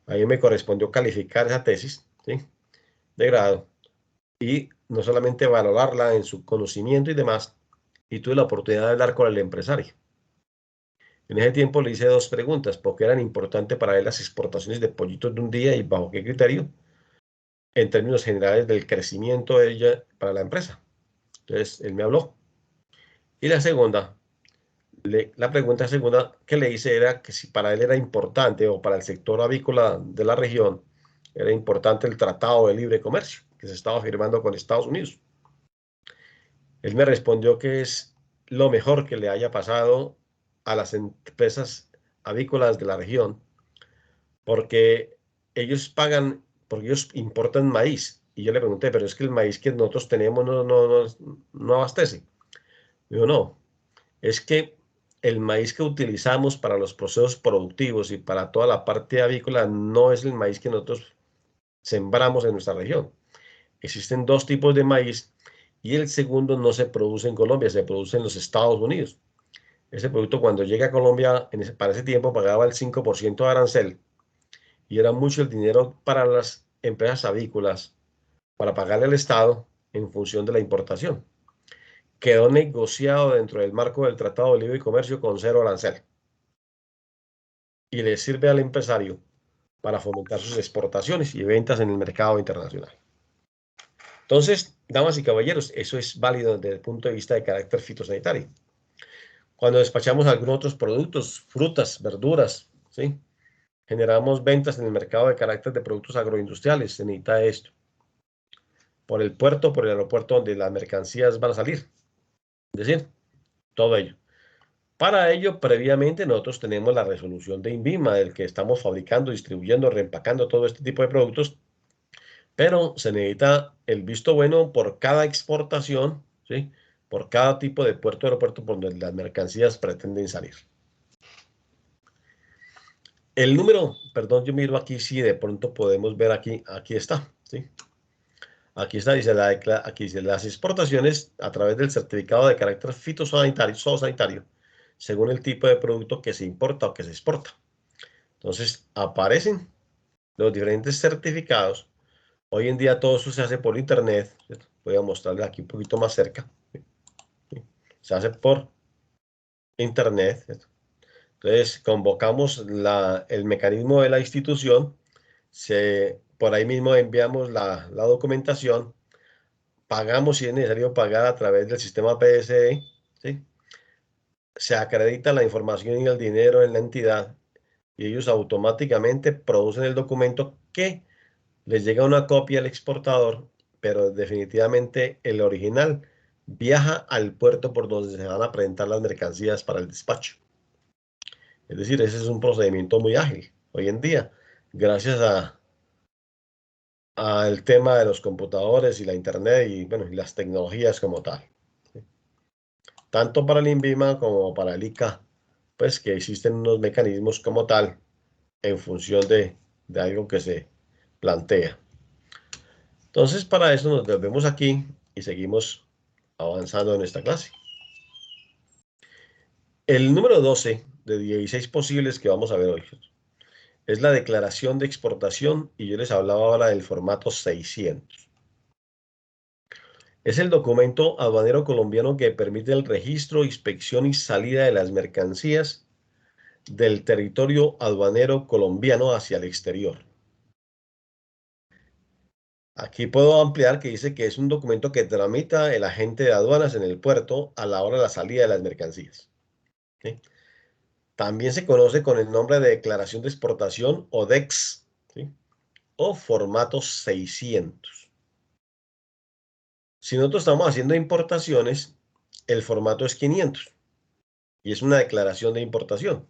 A mí me correspondió calificar esa tesis, ¿sí?, de grado, y no solamente valorarla en su conocimiento y demás, y tuve la oportunidad de hablar con el empresario. En ese tiempo le hice dos preguntas: ¿por qué eran importantes para él las exportaciones de pollitos de un día y bajo qué criterio, en términos generales del crecimiento de ella para la empresa? Entonces, él me habló. Y la pregunta segunda que le hice era que si para él era importante, o para el sector avícola de la región, era importante el Tratado de Libre Comercio que se estaba firmando con Estados Unidos. Él me respondió que es lo mejor que le haya pasado a las empresas avícolas de la región, porque porque ellos importan maíz. Y yo le pregunté, pero es que el maíz que nosotros tenemos no abastece. Digo, no, es que el maíz que utilizamos para los procesos productivos y para toda la parte avícola no es el maíz que nosotros sembramos en nuestra región. Existen dos tipos de maíz y el segundo no se produce en Colombia, se produce en los Estados Unidos. Ese producto, cuando llega a Colombia, para ese tiempo pagaba el 5% de arancel, y era mucho el dinero para las empresas avícolas para pagarle al Estado en función de la importación. Quedó negociado dentro del marco del Tratado de Libre Comercio con cero arancel, y le sirve al empresario para fomentar sus exportaciones y ventas en el mercado internacional. Entonces, damas y caballeros, eso es válido desde el punto de vista de carácter fitosanitario. Cuando despachamos algunos otros productos, frutas, verduras, ¿sí?, generamos ventas en el mercado de carácter de productos agroindustriales. Se necesita esto por el puerto, por el aeropuerto donde las mercancías van a salir. Es decir, todo ello. Para ello, previamente, nosotros tenemos la resolución de INVIMA, del que estamos fabricando, distribuyendo, reempacando todo este tipo de productos, pero se necesita el visto bueno por cada exportación, ¿sí?, por cada tipo de puerto, aeropuerto por donde las mercancías pretenden salir. El número, perdón, yo miro aquí si de pronto podemos ver aquí está, ¿sí? Aquí está, dice aquí dice las exportaciones a través del certificado de carácter fitosanitario, según el tipo de producto que se importa o que se exporta. Entonces, aparecen los diferentes certificados. Hoy en día todo eso se hace por internet, ¿cierto? Voy a mostrarles aquí un poquito más cerca. ¿Sí? Se hace por internet, ¿cierto? Entonces, convocamos el mecanismo de la institución, por ahí mismo enviamos la documentación, pagamos si es necesario pagar a través del sistema PSE, ¿sí? Se acredita la información y el dinero en la entidad, y ellos automáticamente producen el documento que les llega una copia al exportador, pero definitivamente el original viaja al puerto por donde se van a presentar las mercancías para el despacho. Es decir, ese es un procedimiento muy ágil hoy en día, gracias al tema de los computadores y la internet y, bueno, y las tecnologías como tal. ¿Sí? Tanto para el INVIMA como para el ICA, pues que existen unos mecanismos como tal en función de algo que se plantea. Entonces, para eso nos volvemos aquí y seguimos avanzando en esta clase. El número 12 de 16 posibles que vamos a ver hoy es la declaración de exportación, y yo les hablaba ahora del formato 600. Es el documento aduanero colombiano que permite el registro, inspección y salida de las mercancías del territorio aduanero colombiano hacia el exterior. Aquí puedo ampliar que dice que es un documento que tramita el agente de aduanas en el puerto a la hora de la salida de las mercancías. ¿Sí? También se conoce con el nombre de declaración de exportación o DEX, ¿sí? O formato 600. Si nosotros estamos haciendo importaciones, el formato es 500 y es una declaración de importación.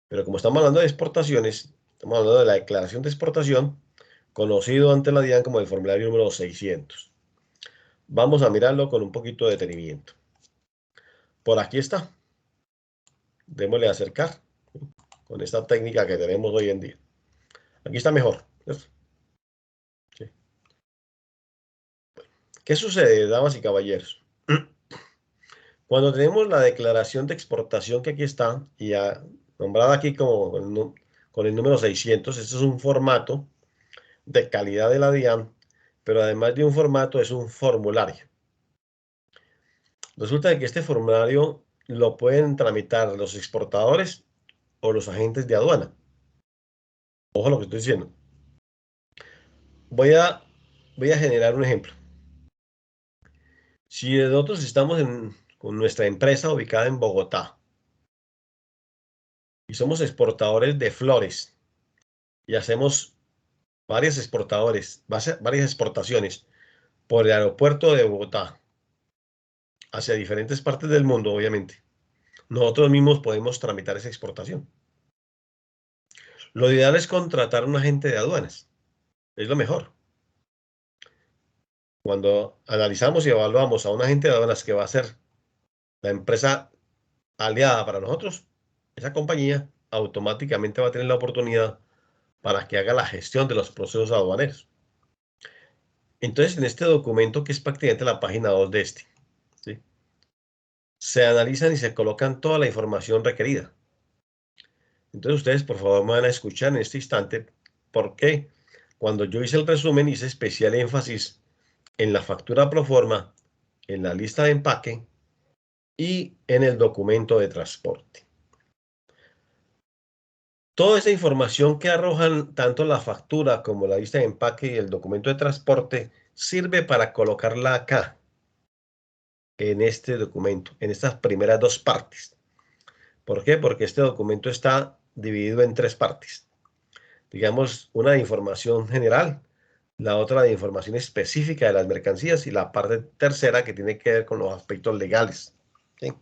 Pero como estamos hablando de exportaciones, estamos hablando de la declaración de exportación, conocido ante la DIAN como el formulario número 600. Vamos a mirarlo con un poquito de detenimiento. Por aquí está. Démosle a acercar con esta técnica que tenemos hoy en día. Aquí está mejor, ¿cierto? Sí. ¿Qué sucede, damas y caballeros? Cuando tenemos la declaración de exportación que aquí está, y nombrada aquí como con el número 600, este es un formato de calidad de la DIAN, pero además de un formato es un formulario. Resulta que este formulario lo pueden tramitar los exportadores o los agentes de aduana. Ojo lo que estoy diciendo. Voy a generar un ejemplo. Si nosotros estamos con nuestra empresa ubicada en Bogotá y somos exportadores de flores y hacemos varias exportaciones por el aeropuerto de Bogotá hacia diferentes partes del mundo, obviamente, nosotros mismos podemos tramitar esa exportación. Lo ideal es contratar a un agente de aduanas. Es lo mejor. Cuando analizamos y evaluamos a un agente de aduanas que va a ser la empresa aliada para nosotros, esa compañía automáticamente va a tener la oportunidad para que haga la gestión de los procesos aduaneros. Entonces, en este documento, que es prácticamente la página 2 de este, ¿sí?, se analizan y se colocan toda la información requerida. Entonces, ustedes, por favor, me van a escuchar en este instante, porque cuando yo hice el resumen, hice especial énfasis en la factura proforma, en la lista de empaque y en el documento de transporte. Toda esa información que arrojan tanto la factura como la lista de empaque y el documento de transporte sirve para colocarla acá, en este documento, en estas primeras dos partes. ¿Por qué? Porque este documento está dividido en tres partes. Digamos, una de información general, la otra de información específica de las mercancías y la parte tercera que tiene que ver con los aspectos legales. ¿Sí?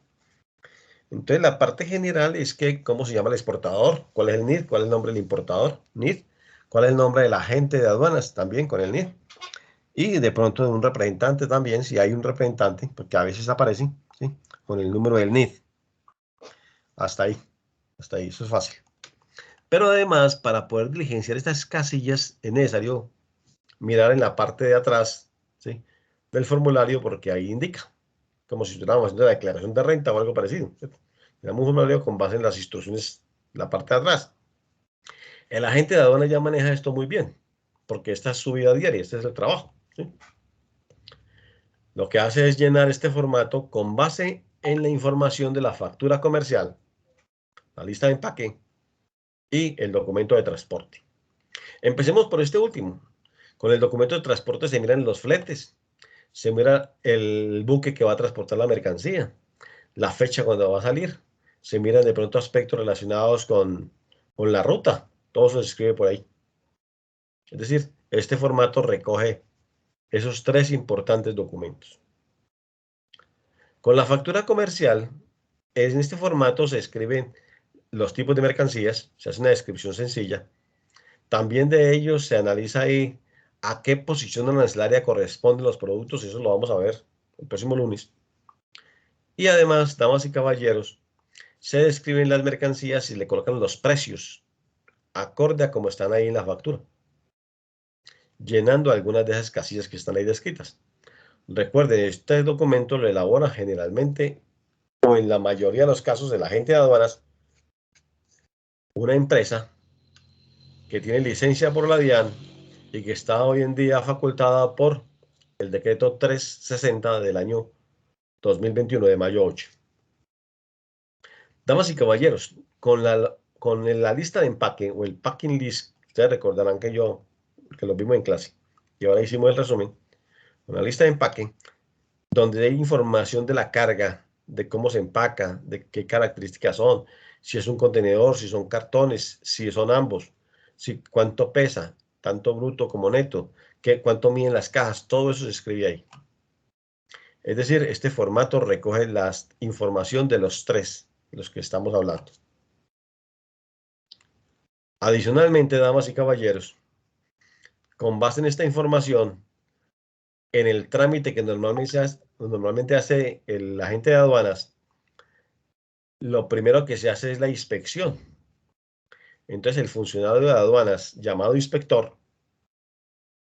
Entonces, la parte general es que cómo se llama el exportador, cuál es el NID, cuál es el nombre del importador, NID, cuál es el nombre del agente de aduanas, también con el NID. Y de pronto de un representante también, si hay un representante, porque a veces aparece, ¿sí?, con el número del NID. Hasta ahí, eso es fácil. Pero además, para poder diligenciar estas casillas, es necesario mirar en la parte de atrás, ¿sí?, del formulario, porque ahí indica, como si estuviéramos haciendo la declaración de renta o algo parecido, ¿cierto? Tenemos un formulario con base en las instrucciones, la parte de atrás. El agente de aduana ya maneja esto muy bien, porque esta es su vida diaria, este es el trabajo, ¿sí? Lo que hace es llenar este formato con base en la información de la factura comercial, la lista de empaque y el documento de transporte. Empecemos por este último. Con el documento de transporte se miran los fletes, se mira el buque que va a transportar la mercancía, la fecha cuando va a salir, se miran de pronto aspectos relacionados con la ruta, todo eso se escribe por ahí. Es decir, este formato recoge esos tres importantes documentos. Con la factura comercial, en este formato se escriben los tipos de mercancías, se hace una descripción sencilla. También de ellos se analiza ahí a qué posición arancelaria corresponden los productos, eso lo vamos a ver el próximo lunes. Y además, damas y caballeros, se describen las mercancías y le colocan los precios, acorde a como están ahí en la factura, llenando algunas de esas casillas que están ahí descritas. Recuerden, este documento lo elabora generalmente, o en la mayoría de los casos, el agente de aduanas, una empresa que tiene licencia por la DIAN y que está hoy en día facultada por el decreto 360 del año 2021, de mayo 8. Damas y caballeros, con la lista de empaque o el packing list, ustedes recordarán que lo vimos en clase y ahora hicimos el resumen, con la lista de empaque, donde hay información de la carga, de cómo se empaca, de qué características son, si es un contenedor, si son cartones, si son ambos, si cuánto pesa, tanto bruto como neto, cuánto miden las cajas, todo eso se escribe ahí. Es decir, este formato recoge la información de los tres, de los que estamos hablando. Adicionalmente, damas y caballeros, con base en esta información, en el trámite que normalmente hace el agente de aduanas, lo primero que se hace es la inspección. Entonces, el funcionario de aduanas, llamado inspector,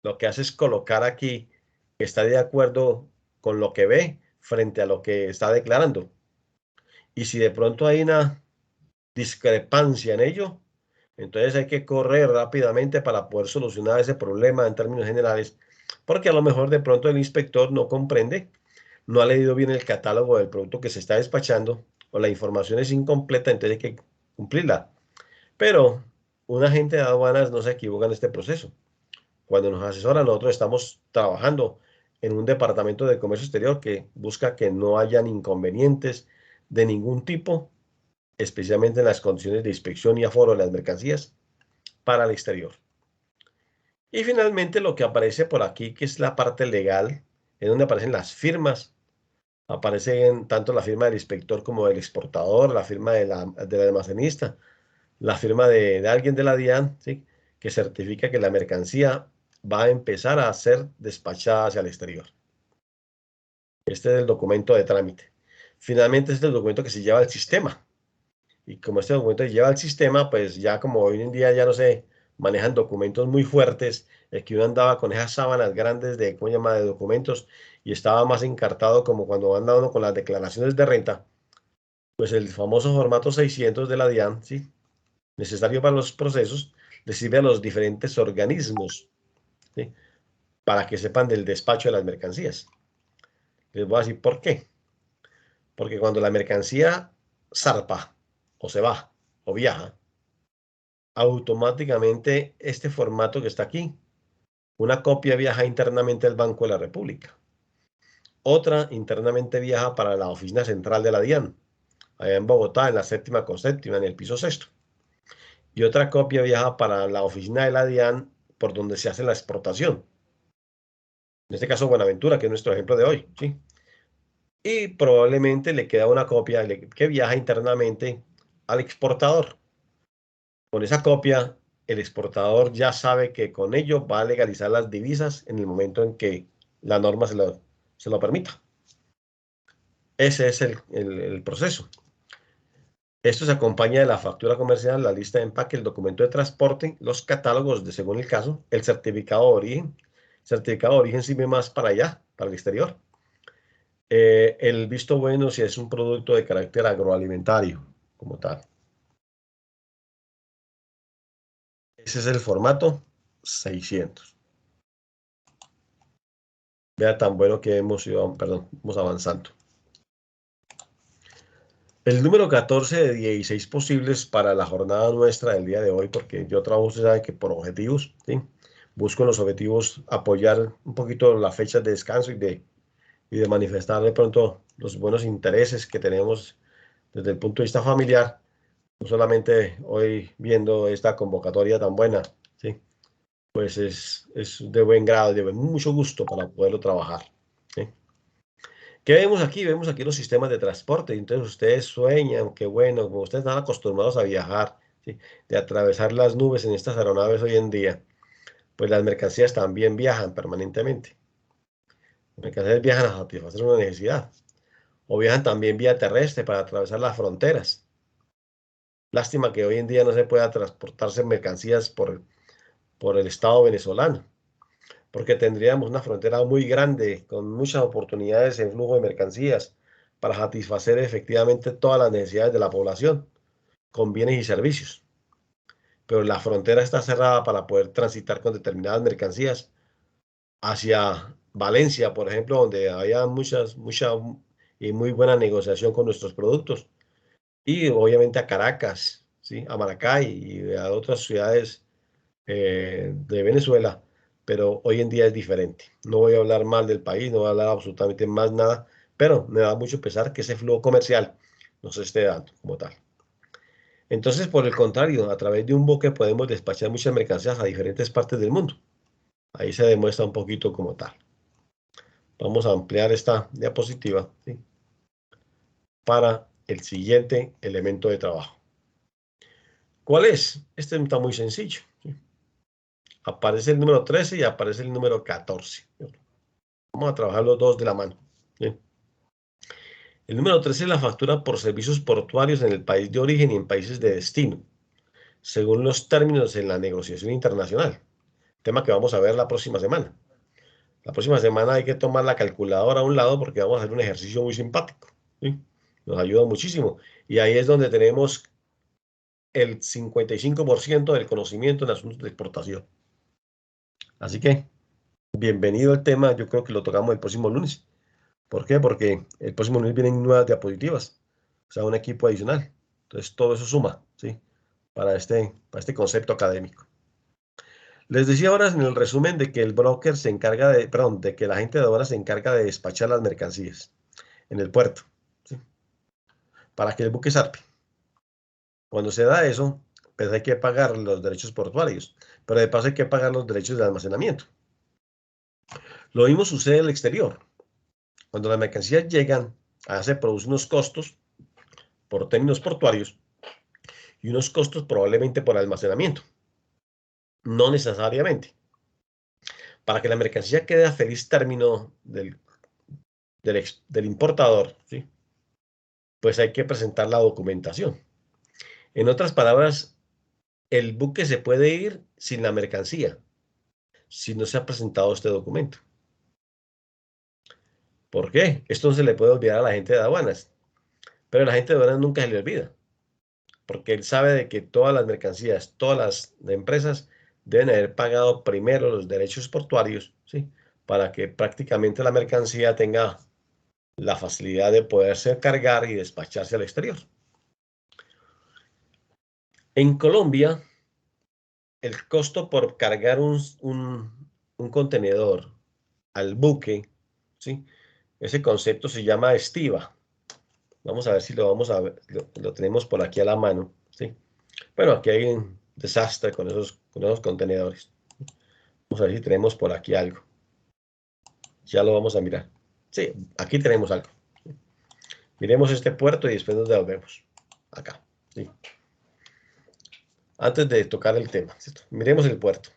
lo que hace es colocar aquí que está de acuerdo con lo que ve frente a lo que está declarando. Y si de pronto hay una discrepancia en ello, entonces hay que correr rápidamente para poder solucionar ese problema en términos generales, porque a lo mejor de pronto el inspector no comprende, no ha leído bien el catálogo del producto que se está despachando o la información es incompleta, entonces hay que cumplirla. Pero un agente de aduanas no se equivoca en este proceso. Cuando nos asesora, nosotros estamos trabajando en un departamento de comercio exterior que busca que no hayan inconvenientes de ningún tipo, especialmente en las condiciones de inspección y aforo de las mercancías para el exterior. Y finalmente lo que aparece por aquí, que es la parte legal, en donde aparecen las firmas. Aparecen tanto la firma del inspector como del exportador, la firma del almacenista, la firma de alguien de la DIAN, ¿sí?, que certifica que la mercancía va a empezar a ser despachada hacia el exterior. Este es el documento de trámite. Finalmente, este es el documento que se lleva al sistema. Y como este documento se lleva al sistema, pues ya como hoy en día ya no se manejan documentos muy fuertes, es que uno andaba con esas sábanas grandes de, ¿cómo se llama?, de documentos y estaba más encartado como cuando anda uno con las declaraciones de renta, pues el famoso formato 600 de la DIAN, ¿sí?, necesario para los procesos, le sirve a los diferentes organismos, ¿sí?, para que sepan del despacho de las mercancías. Les voy a decir por qué. Porque cuando la mercancía zarpa, o se va, o viaja, automáticamente este formato que está aquí, una copia viaja internamente al Banco de la República. Otra internamente viaja para la oficina central de la DIAN, allá en Bogotá, en la 7ª con 7ª, en el piso 6º. Y otra copia viaja para la oficina de la DIAN, por donde se hace la exportación. En este caso, Buenaventura, que es nuestro ejemplo de hoy, ¿sí? Y probablemente le queda una copia que viaja internamente al exportador. Con esa copia, el exportador ya sabe que con ello va a legalizar las divisas en el momento en que la norma se lo permita. Ese es el proceso. Esto se acompaña de la factura comercial, la lista de empaque, el documento de transporte, los catálogos de según el caso, el certificado de origen. El certificado de origen sirve más para allá, para el exterior. El visto bueno si es un producto de carácter agroalimentario, como tal. Ese es el formato 600. Vea tan bueno que hemos ido, perdón, vamos avanzando. El número 14 de 16 posibles para la jornada nuestra del día de hoy, porque yo trabajo, usted sabe que por objetivos, ¿sí? Busco en los objetivos apoyar un poquito las fechas de descanso y de manifestar de pronto los buenos intereses que tenemos desde el punto de vista familiar, no solamente hoy viendo esta convocatoria tan buena, ¿sí?, pues es de buen grado, de mucho gusto para poderlo trabajar, ¿sí? ¿Qué vemos aquí? Vemos aquí los sistemas de transporte. Entonces ustedes sueñan que, bueno, como ustedes están acostumbrados a viajar, ¿sí?, de atravesar las nubes en estas aeronaves hoy en día, pues las mercancías también viajan permanentemente. Las mercancías viajan a satisfacer una necesidad. O viajan también vía terrestre para atravesar las fronteras. Lástima que hoy en día no se pueda transportarse mercancías por el Estado venezolano, porque tendríamos una frontera muy grande con muchas oportunidades en flujo de mercancías para satisfacer efectivamente todas las necesidades de la población con bienes y servicios. Pero la frontera está cerrada para poder transitar con determinadas mercancías hacia Valencia, por ejemplo, donde había mucha y muy buena negociación con nuestros productos. Y obviamente a Caracas, ¿sí?, a Maracay y a otras ciudades de Venezuela, pero hoy en día es diferente. No voy a hablar mal del país, no voy a hablar absolutamente más nada, pero me da mucho pesar que ese flujo comercial no se esté dando como tal. Entonces, por el contrario, a través de un buque podemos despachar muchas mercancías a diferentes partes del mundo. Ahí se demuestra un poquito como tal. Vamos a ampliar esta diapositiva, ¿sí?, para el siguiente elemento de trabajo. ¿Cuál es? Este está muy sencillo, ¿sí? Aparece el número 13 y aparece el número 14. Vamos a trabajar los dos de la mano, ¿sí? El número 13 es la factura por servicios portuarios en el país de origen y en países de destino, según los términos en la negociación internacional. Tema que vamos a ver la próxima semana. La próxima semana hay que tomar la calculadora a un lado porque vamos a hacer un ejercicio muy simpático, ¿sí? Nos ayuda muchísimo. Y ahí es donde tenemos el 55% del conocimiento en asuntos de exportación. Así que, bienvenido al tema. Yo creo que lo tocamos el próximo lunes. ¿Por qué? Porque el próximo lunes vienen nuevas diapositivas, o sea, un equipo adicional. Entonces, todo eso suma, ¿sí?, para este concepto académico. Les decía ahora en el resumen de que el broker se encarga de, perdón, de que la agente de aduanas se encarga de despachar las mercancías en el puerto, ¿sí?, para que el buque zarpe. Cuando se da eso, pues hay que pagar los derechos portuarios, pero de paso hay que pagar los derechos de almacenamiento. Lo mismo sucede en el exterior. Cuando las mercancías llegan, se producen unos costos por términos portuarios y unos costos probablemente por almacenamiento. No necesariamente. Para que la mercancía quede a feliz término del importador, ¿sí?, pues hay que presentar la documentación. En otras palabras, el buque se puede ir sin la mercancía si no se ha presentado este documento. ¿Por qué? Esto no se le puede olvidar a la gente de aduanas, pero a la gente de aduanas nunca se le olvida, porque él sabe de que todas las mercancías, todas las empresas deben haber pagado primero los derechos portuarios, ¿sí?, para que prácticamente la mercancía tenga la facilidad de poderse cargar y despacharse al exterior. En Colombia, el costo por cargar un contenedor al buque, ¿sí?, ese concepto se llama estiva. Vamos a ver si lo vamos a ver, lo tenemos por aquí a la mano, ¿sí? Bueno, aquí hay un desastre con esos contenedores. Vamos a ver si tenemos por aquí algo. Ya lo vamos a mirar. Sí, aquí tenemos algo. Miremos este puerto y después nos devolvemos. Acá, ¿sí? Antes de tocar el tema, ¿cierto? Miremos el puerto.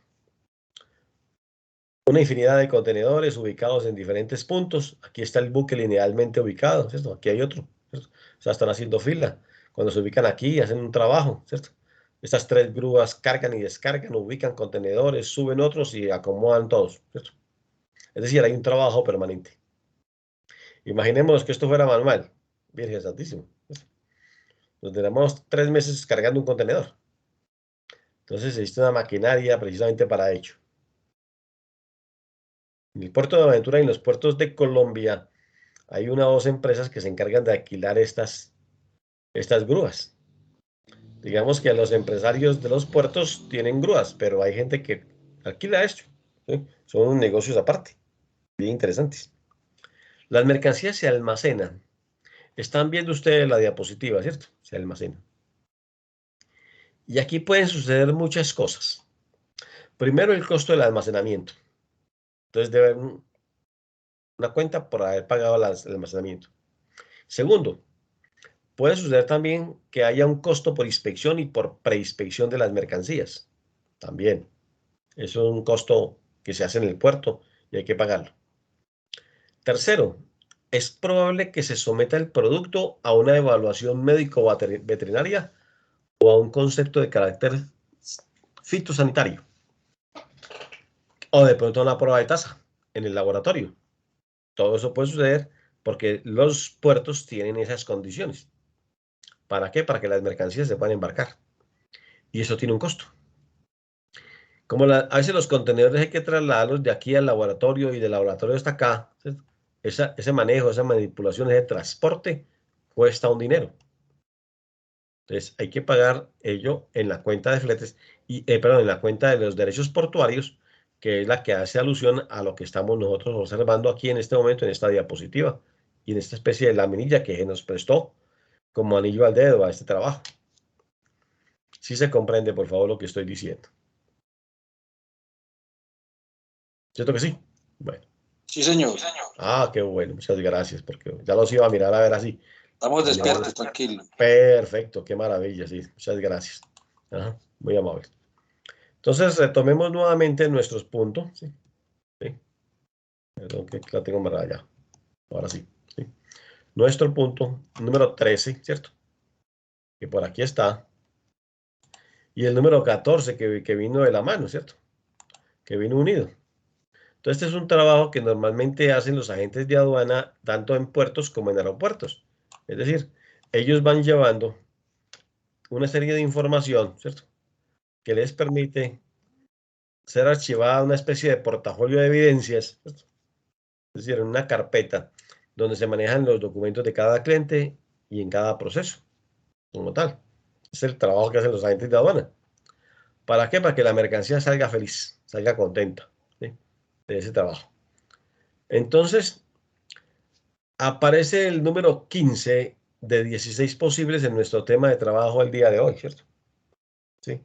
Una infinidad de contenedores ubicados en diferentes puntos. Aquí está el buque linealmente ubicado, ¿cierto? Aquí hay otro, ¿cierto? O sea, están haciendo fila. Cuando se ubican aquí, hacen un trabajo, ¿cierto? Estas tres grúas cargan y descargan, ubican contenedores, suben otros y acomodan todos, ¿cierto? Es decir, hay un trabajo permanente. Imaginémonos que esto fuera manual. Virgen Santísimo, ¿cierto? Nos demoramos 3 meses cargando un contenedor. Entonces existe una maquinaria precisamente para ello. En el puerto de Buenaventura y en los puertos de Colombia hay una o dos empresas que se encargan de alquilar estas grúas. Digamos que los empresarios de los puertos tienen grúas, pero hay gente que alquila esto, ¿sí? Son negocios aparte, bien interesantes. Las mercancías se almacenan. Están viendo ustedes la diapositiva, ¿cierto? Se almacenan. Y aquí pueden suceder muchas cosas. Primero, el costo del almacenamiento. Entonces, debe haber una cuenta por haber pagado el almacenamiento. Segundo, puede suceder también que haya un costo por inspección y por preinspección de las mercancías. También. Eso es un costo que se hace en el puerto y hay que pagarlo. Tercero, es probable que se someta el producto a una evaluación médico-veterinaria o a un concepto de carácter fitosanitario. O de pronto a una prueba de tasa en el laboratorio. Todo eso puede suceder porque los puertos tienen esas condiciones. ¿Para qué? Para que las mercancías se puedan embarcar. Y eso tiene un costo. Como a veces los contenedores hay que trasladarlos de aquí al laboratorio y del laboratorio hasta acá, ese manejo, esa manipulación, ese transporte cuesta un dinero. Entonces hay que pagar ello en la cuenta de fletes, perdón, en la cuenta de los derechos portuarios, que es la que hace alusión a lo que estamos nosotros observando aquí en este momento en esta diapositiva, y en esta especie de laminilla que nos prestó como anillo al dedo a este trabajo. ¿Sí se comprende, por favor, lo que estoy diciendo? ¿Cierto que sí? Bueno. Sí, señor. Ah, qué bueno, muchas gracias, porque ya los iba a mirar a ver así. Estamos despiertos, tranquilo. Perfecto, qué maravilla, sí, muchas gracias. Ajá, muy amable. Entonces, retomemos nuevamente nuestros puntos. ¿Sí? ¿Sí? Perdón, que la tengo marcada ya. Ahora sí, sí. Nuestro punto número 13, ¿cierto? Que por aquí está. Y el número 14 que vino de la mano, ¿cierto? Que vino unido. Entonces, este es un trabajo que normalmente hacen los agentes de aduana tanto en puertos como en aeropuertos. Es decir, ellos van llevando una serie de información, ¿cierto? Que les permite ser archivada una especie de portafolio de evidencias, ¿cierto? Es decir, en una carpeta donde se manejan los documentos de cada cliente y en cada proceso, como tal. Es el trabajo que hacen los agentes de aduana. ¿Para qué? Para que la mercancía salga feliz, salga contenta, ¿sí? De ese trabajo. Entonces, aparece el número 15 de 16 posibles en nuestro tema de trabajo el día de hoy, ¿cierto? ¿Sí?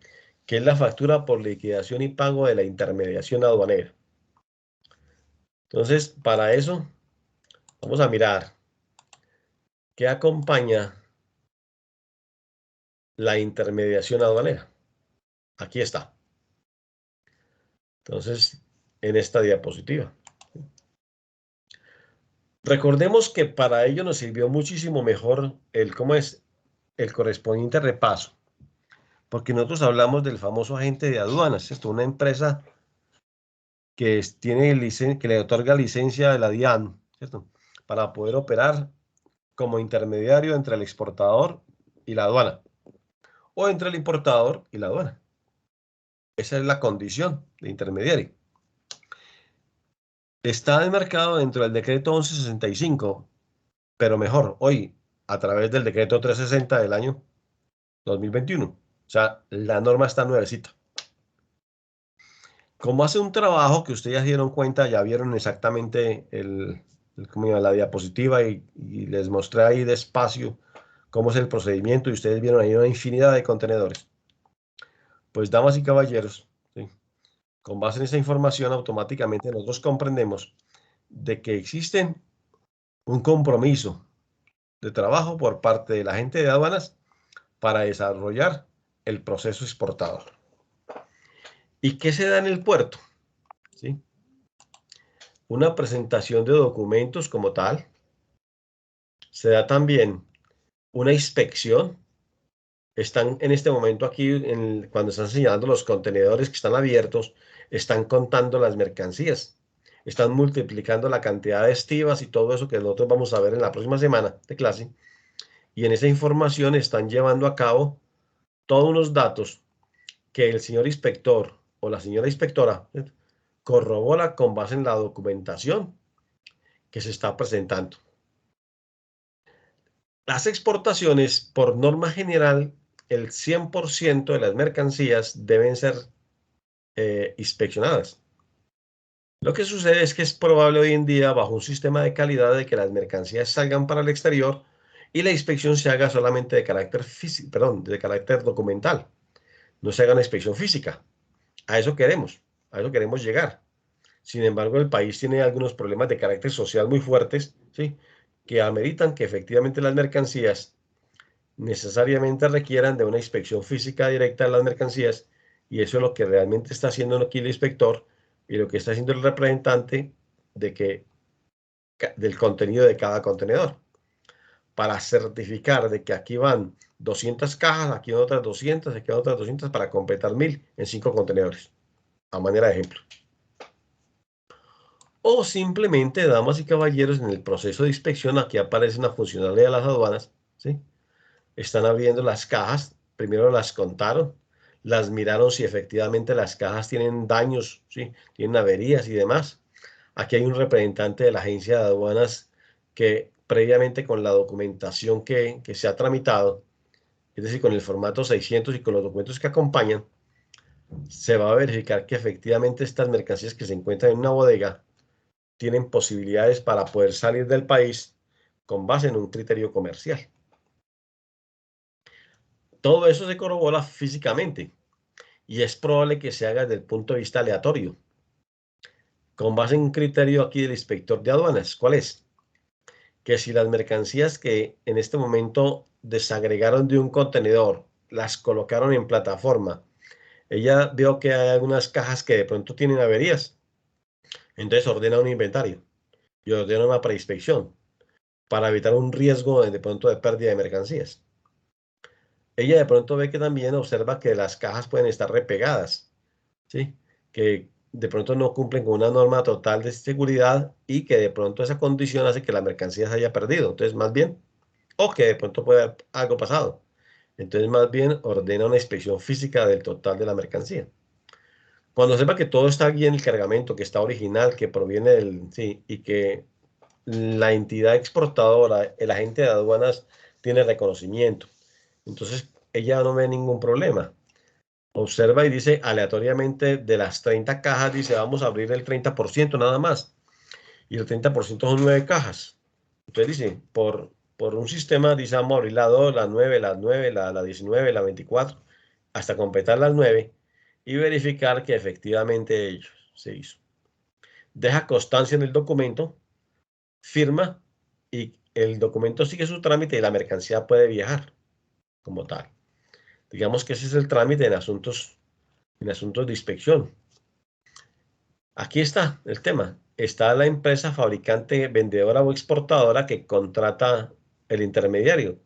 Que es la factura por liquidación y pago de la intermediación aduanera. Entonces, para eso, vamos a mirar qué acompaña la intermediación aduanera. Aquí está. Entonces, en esta diapositiva. Recordemos que para ello nos sirvió muchísimo mejor ¿cómo es? El correspondiente repaso. Porque nosotros hablamos del famoso agente de aduanas, ¿cierto? Una empresa que que le otorga licencia de la DIAN, ¿cierto? Para poder operar como intermediario entre el exportador y la aduana, o entre el importador y la aduana. Esa es la condición de intermediario. Está enmarcado dentro del decreto 1165, pero mejor, hoy, a través del decreto 360 del año 2021. O sea, la norma está nuevecita. Como hace un trabajo que ustedes ya dieron cuenta, ya vieron exactamente la diapositiva y les mostré ahí despacio cómo es el procedimiento y ustedes vieron ahí una infinidad de contenedores. Pues, damas y caballeros, ¿sí? Con base en esa información, automáticamente nosotros comprendemos de que existen un compromiso de trabajo por parte de la gente de aduanas para desarrollar el proceso exportador. ¿Y qué se da en el puerto? ¿Sí? Una presentación de documentos como tal. Se da también una inspección. Están en este momento aquí, cuando están señalando los contenedores que están abiertos, están contando las mercancías. Están multiplicando la cantidad de estivas y todo eso que nosotros vamos a ver en la próxima semana de clase. Y en esa información están llevando a cabo todos unos datos que el señor inspector o la señora inspectora corrobora con base en la documentación que se está presentando. Las exportaciones, por norma general, el 100% de las mercancías deben ser inspeccionadas. Lo que sucede es que es probable hoy en día, bajo un sistema de calidad, de que las mercancías salgan para el exterior y la inspección se haga solamente de carácter físico, perdón, de carácter documental. No se haga una inspección física. A eso queremos llegar. Sin embargo, el país tiene algunos problemas de carácter social muy fuertes, ¿sí? Que ameritan que efectivamente las mercancías necesariamente requieran de una inspección física directa de las mercancías, y eso es lo que realmente está haciendo aquí el inspector y lo que está haciendo el representante del contenido de cada contenedor, para certificar de que aquí van 200 cajas, aquí van otras 200, aquí van otras 200 para completar 1000 en 5 contenedores, a manera de ejemplo. O simplemente, damas y caballeros, en el proceso de inspección, aquí aparece una funcionaria de las aduanas, ¿sí? Están abriendo las cajas, primero las contaron, las miraron si efectivamente las cajas tienen daños, ¿sí? Tienen averías y demás. Aquí hay un representante de la agencia de aduanas que previamente con la documentación que se ha tramitado, es decir, con el formato 600 y con los documentos que acompañan, se va a verificar que efectivamente estas mercancías que se encuentran en una bodega tienen posibilidades para poder salir del país con base en un criterio comercial. Todo eso se corrobora físicamente y es probable que se haga desde el punto de vista aleatorio, con base en un criterio aquí del inspector de aduanas. ¿Cuál es? Que si las mercancías que en este momento desagregaron de un contenedor, las colocaron en plataforma, ella vio que hay algunas cajas que de pronto tienen averías, entonces ordena un inventario y ordena una preinspección para evitar un riesgo de pronto de pérdida de mercancías. Ella de pronto ve que también observa que las cajas pueden estar repegadas, ¿sí? Que de pronto no cumplen con una norma total de seguridad y que de pronto esa condición hace que la mercancía se haya perdido. Entonces, más bien, o que de pronto puede haber algo pasado. Entonces, más bien, ordena una inspección física del total de la mercancía. Cuando sepa que todo está bien, el cargamento, que está original, que proviene del, sí, y que la entidad exportadora, el agente de aduanas, tiene reconocimiento. Entonces, ella no ve ningún problema. Observa y dice aleatoriamente de las 30 cajas, dice vamos a abrir el 30% nada más. Y el 30% son 9 cajas. Entonces dice, por un sistema, dice vamos a abrir la 2, la 9, la 19, la 24, hasta completar las 9 y verificar que efectivamente ello se hizo. Deja constancia en el documento, firma y el documento sigue su trámite y la mercancía puede viajar como tal. Digamos que ese es el trámite en asuntos de inspección. Aquí está el tema. Está la empresa fabricante, vendedora o exportadora que contrata el intermediario,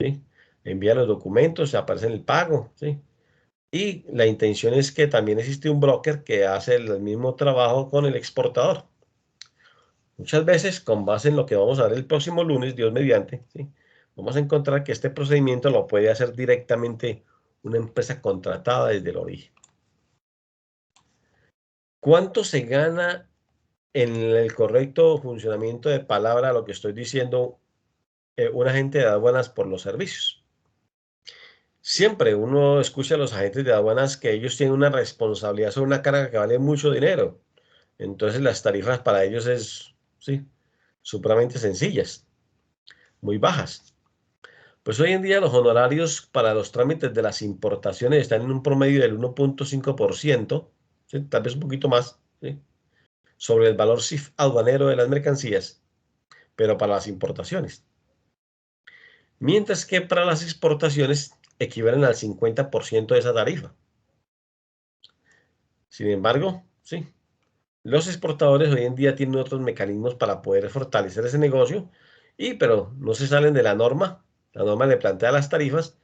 ¿sí? Envía los documentos, se aparece en el pago, ¿sí? Y la intención es que también existe un broker que hace el mismo trabajo con el exportador. Muchas veces, con base en lo que vamos a ver el próximo lunes, Dios mediante, ¿sí? Vamos a encontrar que este procedimiento lo puede hacer directamente una empresa contratada desde el origen. ¿Cuánto se gana en el correcto funcionamiento de palabra lo que estoy diciendo un agente de aduanas por los servicios? Siempre uno escucha a los agentes de aduanas que ellos tienen una responsabilidad sobre una carga que vale mucho dinero. Entonces las tarifas para ellos es, sí, supremamente sencillas, muy bajas. Pues hoy en día los honorarios para los trámites de las importaciones están en un promedio del 1.5%, ¿sí? Tal vez un poquito más, ¿sí? Sobre el valor CIF aduanero de las mercancías, pero para las importaciones. Mientras que para las exportaciones equivalen al 50% de esa tarifa. Sin embargo, sí, los exportadores hoy en día tienen otros mecanismos para poder fortalecer ese negocio, pero no se salen de la norma. La norma le plantea las tarifas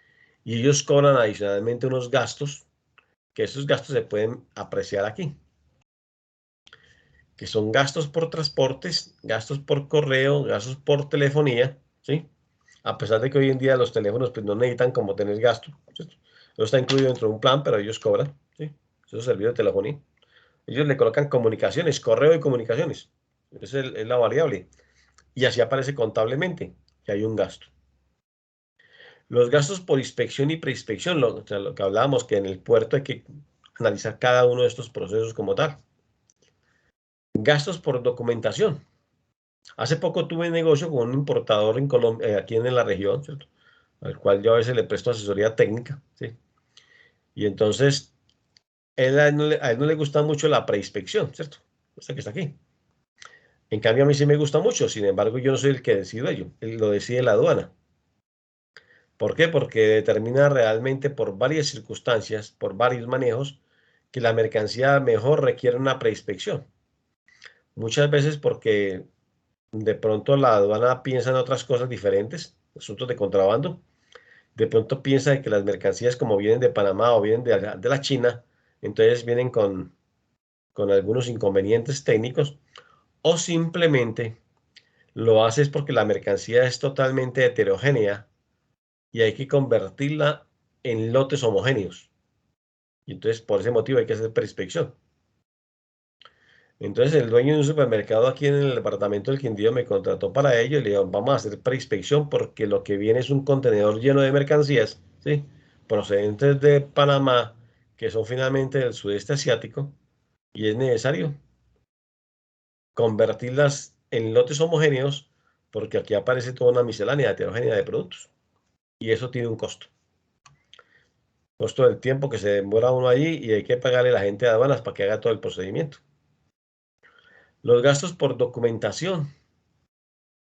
y ellos cobran adicionalmente unos gastos, que esos gastos se pueden apreciar aquí, que son gastos por transportes, gastos por correo, gastos por telefonía, ¿sí? A pesar de que hoy en día los teléfonos pues, no necesitan como tener gasto, ¿cierto? No está incluido dentro de un plan, pero ellos cobran, ¿sí? Esos servicios de telefonía. Ellos le colocan comunicaciones, correo y comunicaciones. Esa es la variable. Y así aparece contablemente que hay un gasto. Los gastos por inspección y preinspección, o sea, lo que hablábamos, que en el puerto hay que analizar cada uno de estos procesos como tal. Gastos por documentación. Hace poco tuve un negocio con un importador en Colombia, aquí en la región, ¿cierto? Al cual yo a veces le presto asesoría técnica, ¿sí? Y entonces, a él no le gusta mucho la preinspección, ¿cierto? O sea que está aquí. En cambio, a mí sí me gusta mucho, sin embargo, yo no soy el que decido ello, lo decide la aduana. ¿Por qué? Porque determina realmente por varias circunstancias, por varios manejos, que la mercancía mejor requiere una preinspección. Muchas veces porque de pronto la aduana piensa en otras cosas diferentes, asuntos de contrabando. De pronto piensa que las mercancías como vienen de Panamá o vienen de la China, entonces vienen con algunos inconvenientes técnicos, o simplemente lo haces porque la mercancía es totalmente heterogénea y hay que convertirla en lotes homogéneos. Y entonces por ese motivo hay que hacer preinspección. Entonces el dueño de un supermercado aquí en el departamento del Quindío me contrató para ello y le dijo, vamos a hacer preinspección porque lo que viene es un contenedor lleno de mercancías, ¿sí? Procedentes de Panamá, que son finalmente del sudeste asiático, y es necesario convertirlas en lotes homogéneos porque aquí aparece toda una miscelánea heterogénea de productos. Y eso tiene un costo. Costo del tiempo que se demora uno allí y hay que pagarle a la gente de aduanas para que haga todo el procedimiento. Los gastos por documentación,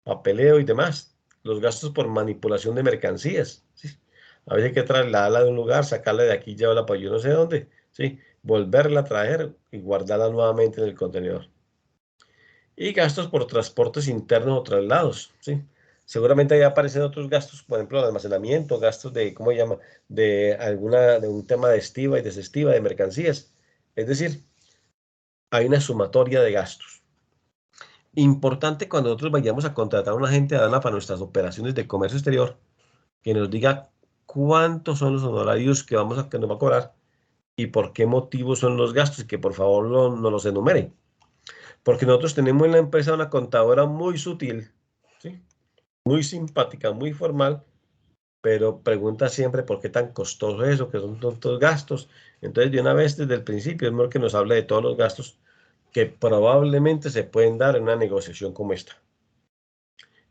papeleo y demás. Los gastos por manipulación de mercancías. ¿Sí? A veces hay que trasladarla de un lugar, sacarla de aquí, llevarla para yo no sé dónde. ¿Sí? Volverla a traer y guardarla nuevamente en el contenedor. Y gastos por transportes internos o traslados. ¿Sí? Seguramente ahí aparecen otros gastos, por ejemplo, de almacenamiento, gastos de, ¿cómo se llama? De un tema de estiva y desestiva de mercancías. Es decir, hay una sumatoria de gastos. Importante cuando nosotros vayamos a contratar a un agente de aduana para nuestras operaciones de comercio exterior, que nos diga cuántos son los honorarios que que nos va a cobrar y por qué motivos son los gastos, y que por favor nos los enumere. Porque nosotros tenemos en la empresa una contadora muy sutil, ¿sí? Muy simpática, muy formal, pero pregunta siempre por qué tan costoso es eso, que son tantos gastos. Entonces, de una vez desde el principio, es mejor que nos hable de todos los gastos que probablemente se pueden dar en una negociación como esta.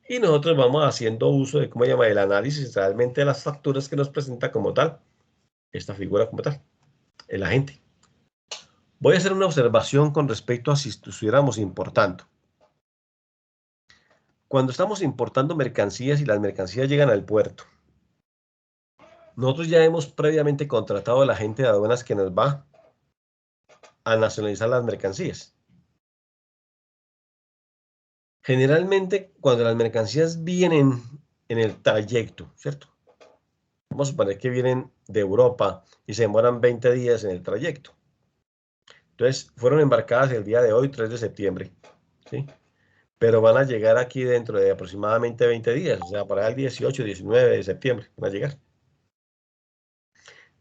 Y nosotros vamos haciendo uso de, ¿cómo se llama?, el análisis realmente de las facturas que nos presenta como tal, esta figura como tal, el agente. Voy a hacer una observación con respecto a si estuviéramos importando. Cuando estamos importando mercancías y las mercancías llegan al puerto, nosotros ya hemos previamente contratado al agente de aduanas que nos va a nacionalizar las mercancías. Generalmente, cuando las mercancías vienen en el trayecto, ¿cierto? Vamos a suponer que vienen de Europa y se demoran 20 días en el trayecto. Entonces, fueron embarcadas el día de hoy, 3 de septiembre, ¿sí? Pero van a llegar aquí dentro de aproximadamente 20 días, o sea, para el 18, 19 de septiembre van a llegar.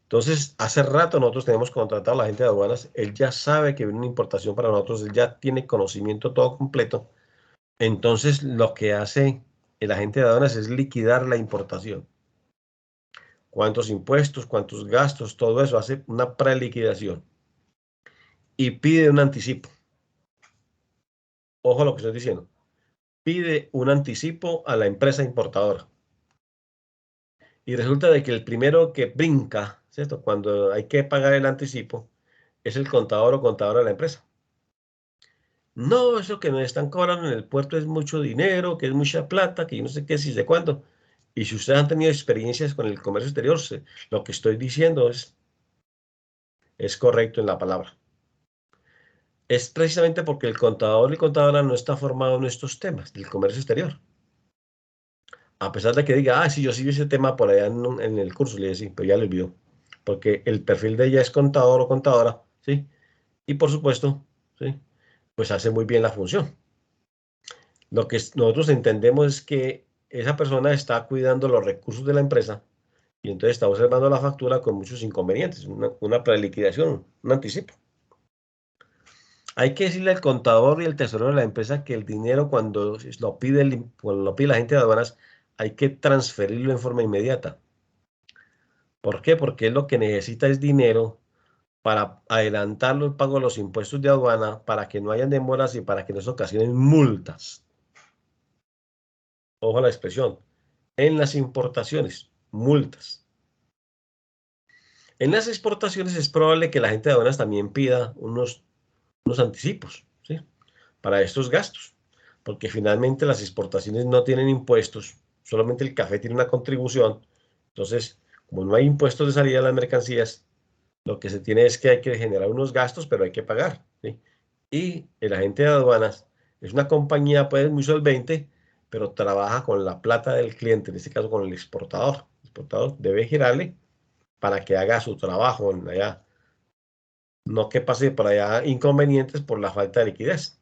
Entonces, hace rato nosotros tenemos contratado a la gente de aduanas, él ya sabe que viene una importación para nosotros, él ya tiene conocimiento todo completo. Entonces, lo que hace el agente de aduanas es liquidar la importación. Cuántos impuestos, cuántos gastos, todo eso, hace una preliquidación y pide un anticipo. Ojo a lo que estoy diciendo. Pide un anticipo a la empresa importadora. Y resulta de que el primero que brinca, ¿cierto?, cuando hay que pagar el anticipo, es el contador o contadora de la empresa. No, eso que nos están cobrando en el puerto es mucho dinero, que es mucha plata, que yo no sé qué, si sé cuándo. Y si ustedes han tenido experiencias con el comercio exterior, lo que estoy diciendo es correcto en la palabra. Es precisamente porque el contador y contadora no está formado en estos temas del comercio exterior. A pesar de que diga, sí, yo sí vi ese tema por allá en el curso, le decía, pero ya lo olvidó. Porque el perfil de ella es contador o contadora, ¿sí? Y por supuesto, ¿sí?, pues hace muy bien la función. Lo que nosotros entendemos es que esa persona está cuidando los recursos de la empresa y entonces está observando la factura con muchos inconvenientes, una preliquidación, un anticipo. Hay que decirle al contador y al tesorero de la empresa que el dinero cuando lo pide la gente de aduanas hay que transferirlo en forma inmediata. ¿Por qué? Porque él lo que necesita es dinero para adelantar el pago de los impuestos de aduana, para que no hayan demoras y para que no se ocasionen multas. Ojo a la expresión. En las importaciones, multas. En las exportaciones es probable que la gente de aduanas también pida unos anticipos, ¿sí?, para estos gastos, porque finalmente las exportaciones no tienen impuestos, solamente el café tiene una contribución. Entonces, como no hay impuestos de salida de las mercancías, lo que se tiene es que hay que generar unos gastos, pero hay que pagar, ¿sí? Y el agente de aduanas es una compañía pues muy solvente, pero trabaja con la plata del cliente, en este caso con el exportador. El exportador debe girarle para que haga su trabajo allá, no que pase por allá inconvenientes por la falta de liquidez.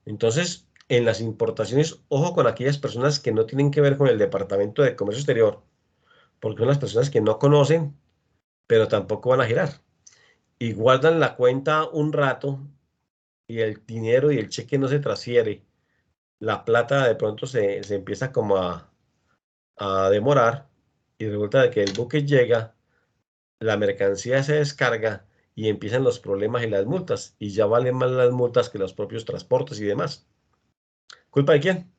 Entonces, en las importaciones, ojo con aquellas personas que no tienen que ver con el Departamento de Comercio Exterior, porque son las personas que no conocen, pero tampoco van a girar. Y guardan la cuenta un rato y el dinero y el cheque no se transfiere. La plata de pronto se empieza como a demorar y resulta de que el buque llega, la mercancía se descarga y empiezan los problemas y las multas. Y ya valen más las multas que los propios transportes y demás. ¿Culpa de quién?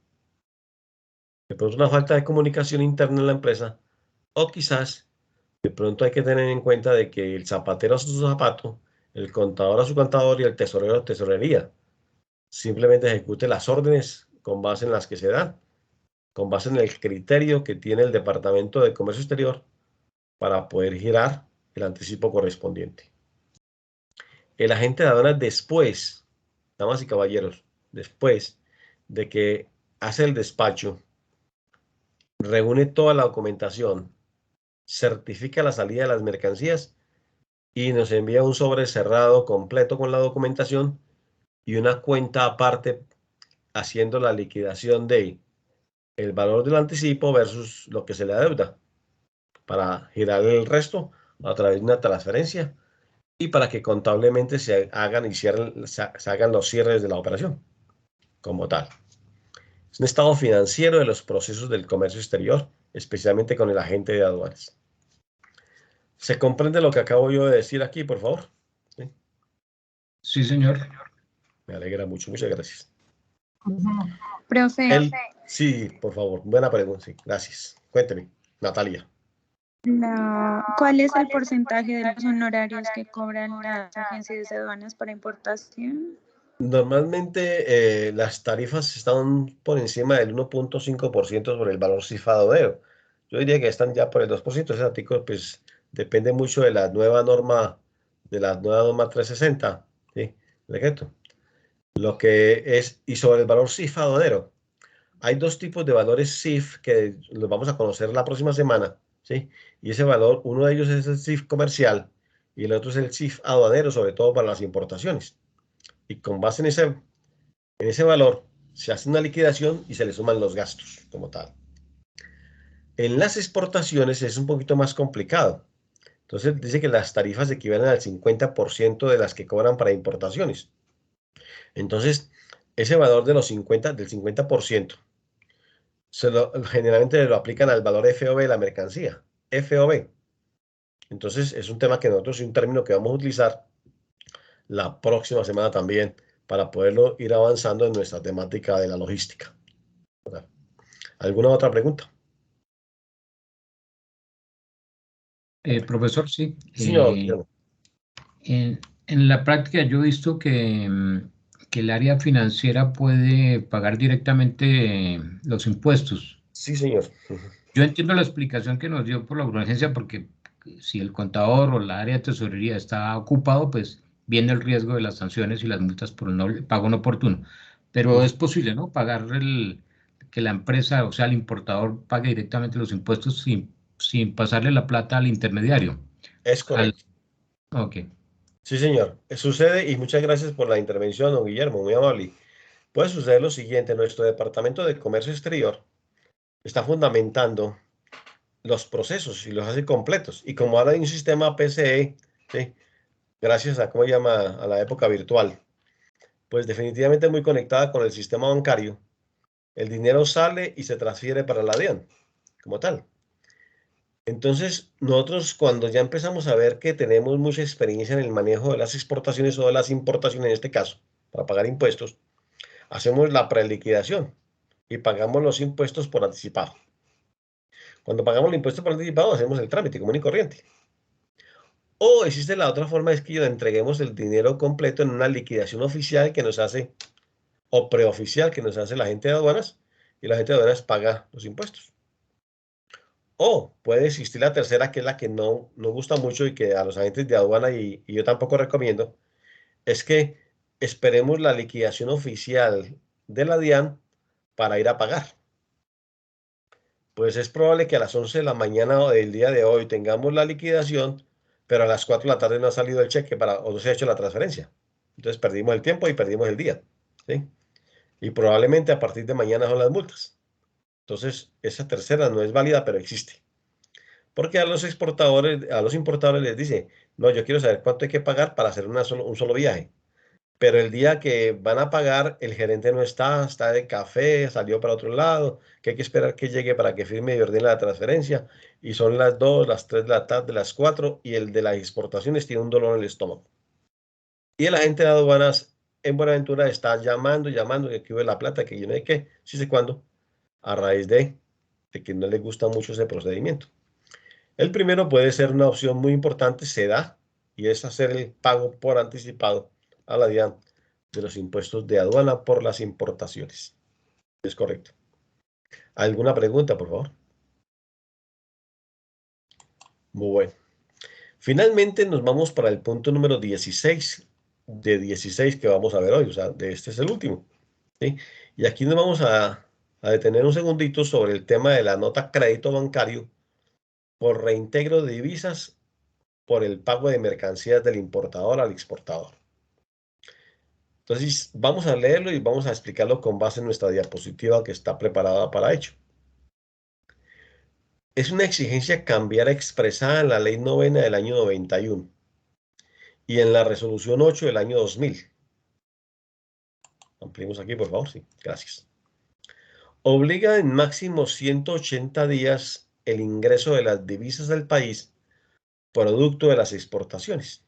de pronto una falta de comunicación interna en la empresa, o quizás de pronto hay que tener en cuenta de que el zapatero a su zapato, el contador a su contador y el tesorero a tesorería. Simplemente ejecute las órdenes con base en las que se dan, con base en el criterio que tiene el Departamento de Comercio Exterior para poder girar el anticipo correspondiente. El agente de aduanas después, damas y caballeros, después de que hace el despacho, reúne toda la documentación, certifica la salida de las mercancías y nos envía un sobre cerrado completo con la documentación y una cuenta aparte haciendo la liquidación de el valor del anticipo versus lo que se le adeuda para girar el resto a través de una transferencia y para que contablemente se hagan y cierren, se hagan los cierres de la operación como tal. Es un estado financiero de los procesos del comercio exterior, especialmente con el agente de aduanas. ¿Se comprende lo que acabo yo de decir aquí, por favor? ¿Sí? Sí, señor. Me alegra mucho, muchas gracias. Profe, Sí, por favor, buena pregunta, sí, gracias. Cuénteme, Natalia. ¿cuál es el porcentaje de los honorarios que cobran las agencias de aduanas para importación? Normalmente las tarifas están por encima del 1.5% sobre el valor cifrado de euro. Yo diría que están ya por el 2%. Ese artículo pues depende mucho de la nueva norma, 360, ¿sí? Decreto. Lo que es, y sobre el valor cifrado de euro. Hay dos tipos de valores CIF que los vamos a conocer la próxima semana, ¿sí? Y ese valor, uno de ellos es el CIF comercial y el otro es el CIF aduanero, sobre todo para las importaciones. Y con base en ese valor se hace una liquidación y se le suman los gastos como tal. En las exportaciones es un poquito más complicado. Entonces dice que las tarifas equivalen al 50% de las que cobran para importaciones. Entonces, ese valor de del 50%, generalmente lo aplican al valor FOB de la mercancía. FOB. Entonces, es un tema que nosotros, un término que vamos a utilizar la próxima semana también para poderlo ir avanzando en nuestra temática de la logística. ¿Alguna otra pregunta? Profesor, sí. Señor Guillermo. En la práctica yo he visto que el área financiera puede pagar directamente los impuestos. Sí, señor. Yo entiendo la explicación que nos dio por la urgencia, porque si el contador o la área de tesorería está ocupado, pues viene el riesgo de las sanciones y las multas por el pago no oportuno. Pero es posible, ¿no? Que la empresa, o sea, el importador pague directamente los impuestos sin pasarle la plata al intermediario. Es Al, correcto. ok. Sí, señor. Sucede, y muchas gracias por la intervención, don Guillermo, muy amable. Puede suceder lo siguiente, nuestro Departamento de Comercio Exterior está fundamentando los procesos y los hace completos. Y como ahora hay un sistema PCE, ¿sí? Gracias a, ¿cómo se llama?, a la época virtual, pues definitivamente muy conectada con el sistema bancario, el dinero sale y se transfiere para la DIAN, como tal. Entonces, nosotros cuando ya empezamos a ver que tenemos mucha experiencia en el manejo de las exportaciones o de las importaciones en este caso, para pagar impuestos, hacemos la preliquidación y pagamos los impuestos por anticipado. Cuando pagamos el impuesto por anticipado, hacemos el trámite común y corriente. O existe la otra forma, es que le entreguemos el dinero completo en una liquidación oficial que nos hace, o preoficial que nos hace la gente de aduanas, y la gente de aduanas paga los impuestos. O puede existir la tercera, que es la que no gusta mucho y que a los agentes de aduana y yo tampoco recomiendo, es que esperemos la liquidación oficial de la DIAN para ir a pagar. Pues es probable que a las 11 de la mañana o del día de hoy tengamos la liquidación, pero a las 4 de la tarde no ha salido el cheque o no se ha hecho la transferencia. Entonces perdimos el tiempo y perdimos el día, ¿sí? Y probablemente a partir de mañana son las multas. Entonces, esa tercera no es válida, pero existe. Porque a los exportadores, a los importadores les dice, no, yo quiero saber cuánto hay que pagar para hacer un solo viaje. Pero el día que van a pagar, el gerente no está de café, salió para otro lado, que hay que esperar que llegue para que firme y ordene la transferencia. Y son las 2, las 3 de la tarde, las 4, y el de las exportaciones tiene un dolor en el estómago. Y el agente de aduanas en Buenaventura está llamando, que aquí ve la plata, que yo no sé qué, sí sé cuándo, a raíz de de que no les gusta mucho ese procedimiento. El primero puede ser una opción muy importante, se da, y es hacer el pago por anticipado a la DIAN de los impuestos de aduana por las importaciones. Es correcto. ¿Alguna pregunta, por favor? Muy bueno. Finalmente nos vamos para el punto número 16, de 16 que vamos a ver hoy, o sea, este es el último, ¿sí? Y aquí nos vamos a detener un segundito sobre el tema de la nota crédito bancario por reintegro de divisas por el pago de mercancías del importador al exportador. Entonces, vamos a leerlo y vamos a explicarlo con base en nuestra diapositiva que está preparada para ello. Es una exigencia cambiar expresada en la Ley 9 del año 91 y en la Resolución 8 del año 2000. Ampliemos aquí, por favor. Sí, gracias. Obliga en máximo 180 días el ingreso de las divisas del país producto de las exportaciones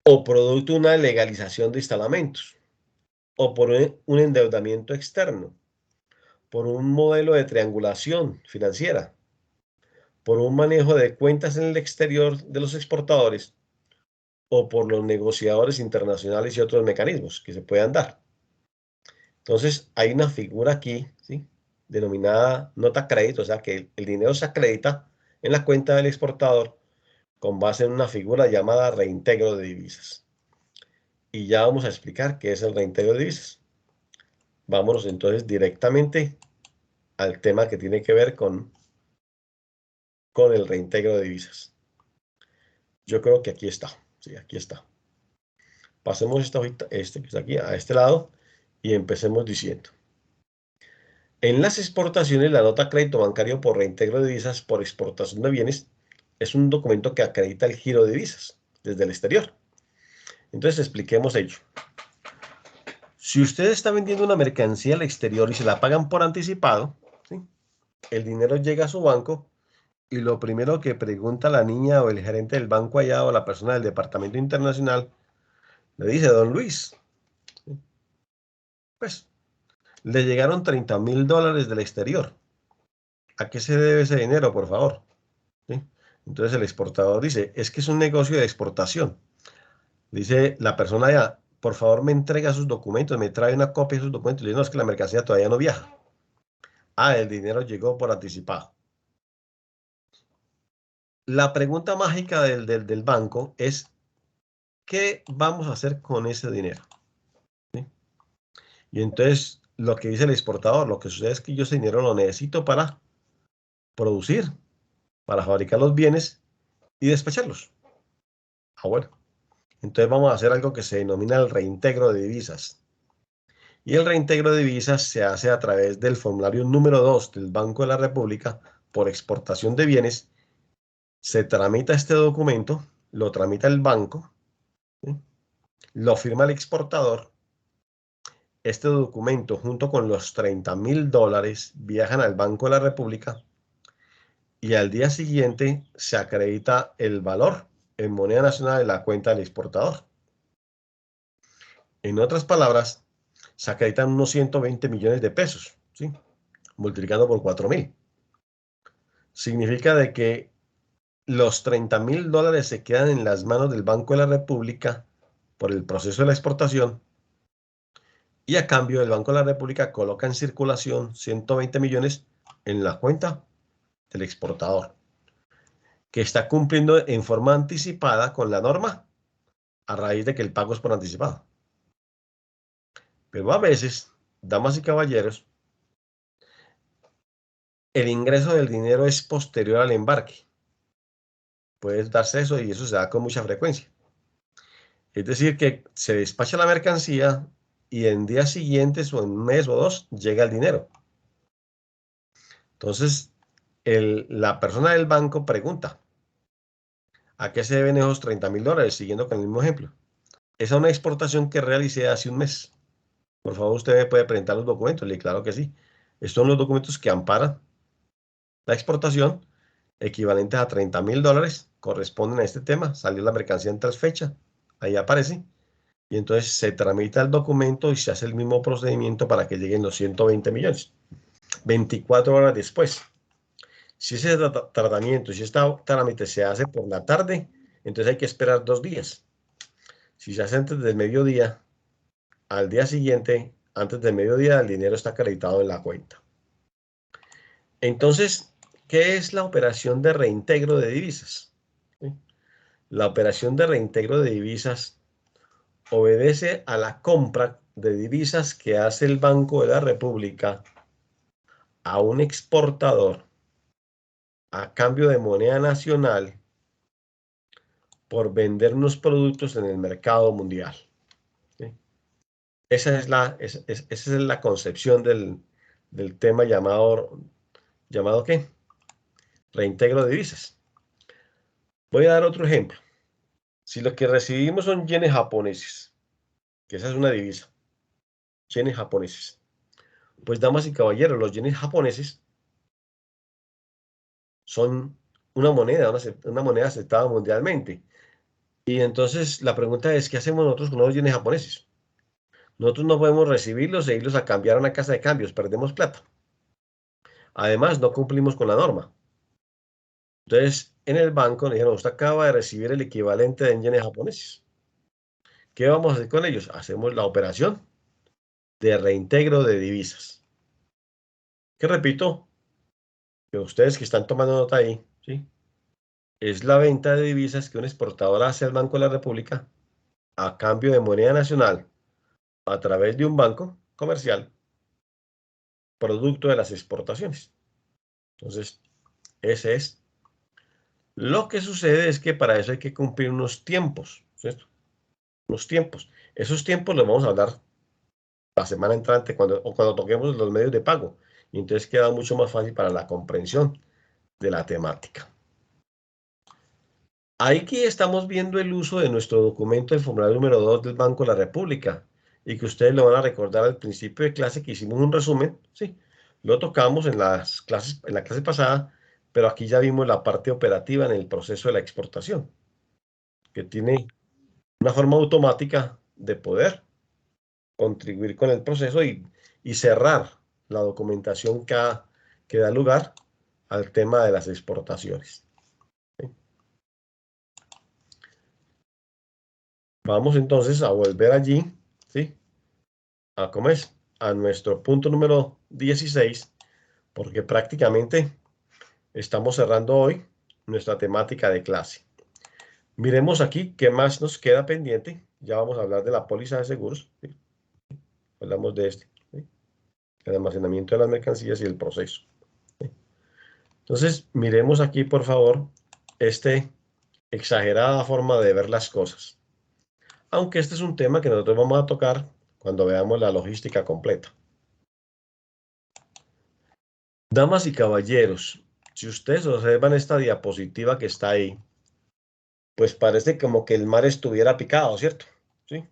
o producto de una legalización de instalamentos o por un endeudamiento externo, por un modelo de triangulación financiera, por un manejo de cuentas en el exterior de los exportadores o por los negociadores internacionales y otros mecanismos que se puedan dar. Entonces, hay una figura aquí, ¿sí?, denominada nota crédito, o sea que el dinero se acredita en la cuenta del exportador con base en una figura llamada reintegro de divisas. Y ya vamos a explicar qué es el reintegro de divisas. Vámonos entonces directamente al tema que tiene que ver con el reintegro de divisas. Yo creo que aquí está. Sí, aquí está. Pasemos esta hojita, que está aquí, a este lado y empecemos diciendo. En las exportaciones, la nota crédito bancario por reintegro de divisas por exportación de bienes es un documento que acredita el giro de divisas desde el exterior. Entonces, expliquemos ello. Si usted está vendiendo una mercancía al exterior y se la pagan por anticipado, ¿sí?, el dinero llega a su banco y lo primero que pregunta la niña o el gerente del banco allá o la persona del departamento internacional le dice: don Luis, pues le llegaron $30.000 del exterior. ¿A qué se debe ese dinero, por favor? ¿Sí? Entonces el exportador dice: es que es un negocio de exportación. Dice la persona allá: por favor me entrega sus documentos, me trae una copia de sus documentos. Le dice: no, es que la mercancía todavía no viaja. Ah, el dinero llegó por anticipado. La pregunta mágica del banco es: ¿qué vamos a hacer con ese dinero? ¿Sí? Y entonces lo que dice el exportador, lo que sucede es que yo ese dinero lo necesito para producir, para fabricar los bienes y despacharlos. Ah, bueno. Entonces vamos a hacer algo que se denomina el reintegro de divisas. Y el reintegro de divisas se hace a través del formulario número 2 del Banco de la República por exportación de bienes. Se tramita este documento, lo tramita el banco, ¿sí?, lo firma el exportador. Este documento junto con los $30.000 viajan al Banco de la República y al día siguiente se acredita el valor en moneda nacional de la cuenta del exportador. En otras palabras, se acreditan unos 120 millones de pesos, ¿sí?, multiplicando por 4.000. Significa de que los $30.000 se quedan en las manos del Banco de la República por el proceso de la exportación y a cambio el Banco de la República coloca en circulación 120 millones en la cuenta del exportador, que está cumpliendo en forma anticipada con la norma a raíz de que el pago es por anticipado. Pero a veces, damas y caballeros, el ingreso del dinero es posterior al embarque. Puede darse eso y eso se da con mucha frecuencia. Es decir, que se despacha la mercancía y en días siguientes o en un mes o dos llega el dinero. Entonces, la persona del banco pregunta: ¿a qué se deben esos $30.000? Siguiendo con el mismo ejemplo. Es a una exportación que realicé hace un mes. Por favor, usted me puede presentar los documentos. Le digo: claro que sí. Estos son los documentos que amparan la exportación, equivalentes a $30.000, corresponden a este tema. Salió la mercancía en tal fecha. Ahí aparece. Y entonces se tramita el documento y se hace el mismo procedimiento para que lleguen los 120 millones. 24 horas después. Si ese tratamiento, si este trámite se hace por la tarde, entonces hay que esperar 2 días. Si se hace antes del mediodía, al día siguiente, antes del mediodía, el dinero está acreditado en la cuenta. Entonces, ¿qué es la operación de reintegro de divisas? ¿Sí? La operación de reintegro de divisas obedece a la compra de divisas que hace el Banco de la República a un exportador a cambio de moneda nacional por vender unos productos en el mercado mundial. ¿Sí? Esa es la concepción del tema ¿llamado qué? Reintegro de divisas. Voy a dar otro ejemplo. Si lo que recibimos son yenes japoneses, que esa es una divisa, yenes japoneses, pues damas y caballeros, los yenes japoneses son una moneda aceptada mundialmente. Y entonces la pregunta es, ¿qué hacemos nosotros con los yenes japoneses? Nosotros no podemos recibirlos e irlos a cambiar a una casa de cambios, perdemos plata. Además, no cumplimos con la norma. Entonces, en el banco nos dijeron, usted acaba de recibir el equivalente de yenes japoneses. ¿Qué vamos a hacer con ellos? Hacemos la operación de reintegro de divisas. Que repito, que ustedes que están tomando nota ahí, ¿sí? Es la venta de divisas que un exportador hace al Banco de la República a cambio de moneda nacional a través de un banco comercial, producto de las exportaciones. Entonces, ese es. Lo que sucede es que para eso hay que cumplir unos tiempos, ¿cierto? Unos tiempos. Esos tiempos los vamos a hablar la semana entrante cuando toquemos los medios de pago. Y entonces queda mucho más fácil para la comprensión de la temática. Aquí estamos viendo el uso de nuestro documento del formulario número 2 del Banco de la República y que ustedes lo van a recordar al principio de clase que hicimos un resumen, sí, lo tocamos en la clase pasada, pero aquí ya vimos la parte operativa en el proceso de la exportación, que tiene una forma automática de poder contribuir con el proceso y cerrar la documentación que da lugar al tema de las exportaciones. ¿Sí? Vamos entonces a volver allí, ¿sí? ¿Cómo es? A nuestro punto número 16, porque prácticamente estamos cerrando hoy nuestra temática de clase. Miremos aquí qué más nos queda pendiente. Ya vamos a hablar de la póliza de seguros, ¿sí? Hablamos de ¿sí? El almacenamiento de las mercancías y el proceso. ¿Sí? Entonces, miremos aquí, por favor, exagerada forma de ver las cosas. Aunque este es un tema que nosotros vamos a tocar cuando veamos la logística completa. Damas y caballeros, si ustedes observan esta diapositiva que está ahí, pues parece como que el mar estuviera picado, ¿cierto? ¿Sí?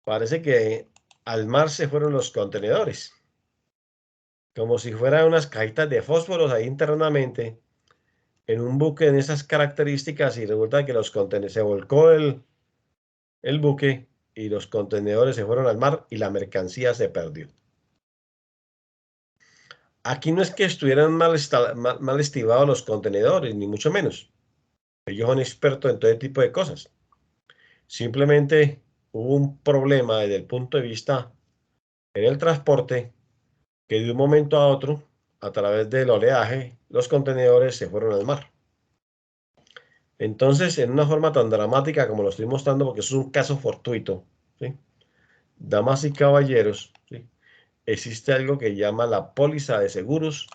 Parece que al mar se fueron los contenedores, como si fueran unas cajitas de fósforos ahí internamente, en un buque en esas características, y resulta que los contenedores, se volcó el buque y los contenedores se fueron al mar y la mercancía se perdió. Aquí no es que estuvieran mal estimados los contenedores, ni mucho menos. Ellos son expertos en todo tipo de cosas. Simplemente hubo un problema desde el punto de vista en el transporte que de un momento a otro, a través del oleaje, los contenedores se fueron al mar. Entonces, en una forma tan dramática como lo estoy mostrando, porque eso es un caso fortuito, ¿sí? Damas y caballeros, ¿sí? Existe algo que llama la póliza de seguros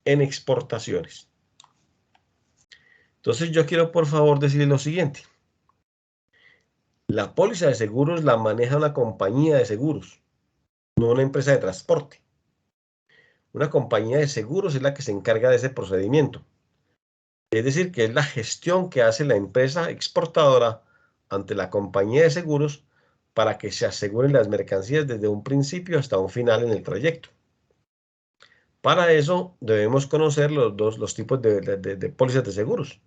en exportaciones. Entonces, yo quiero por favor decirles lo siguiente. La póliza de seguros la maneja una compañía de seguros, no una empresa de transporte. Una compañía de seguros es la que se encarga de ese procedimiento. Es decir, que es la gestión que hace la empresa exportadora ante la compañía de seguros para que se aseguren las mercancías desde un principio hasta un final en el trayecto. Para eso debemos conocer los tipos de pólizas de seguros.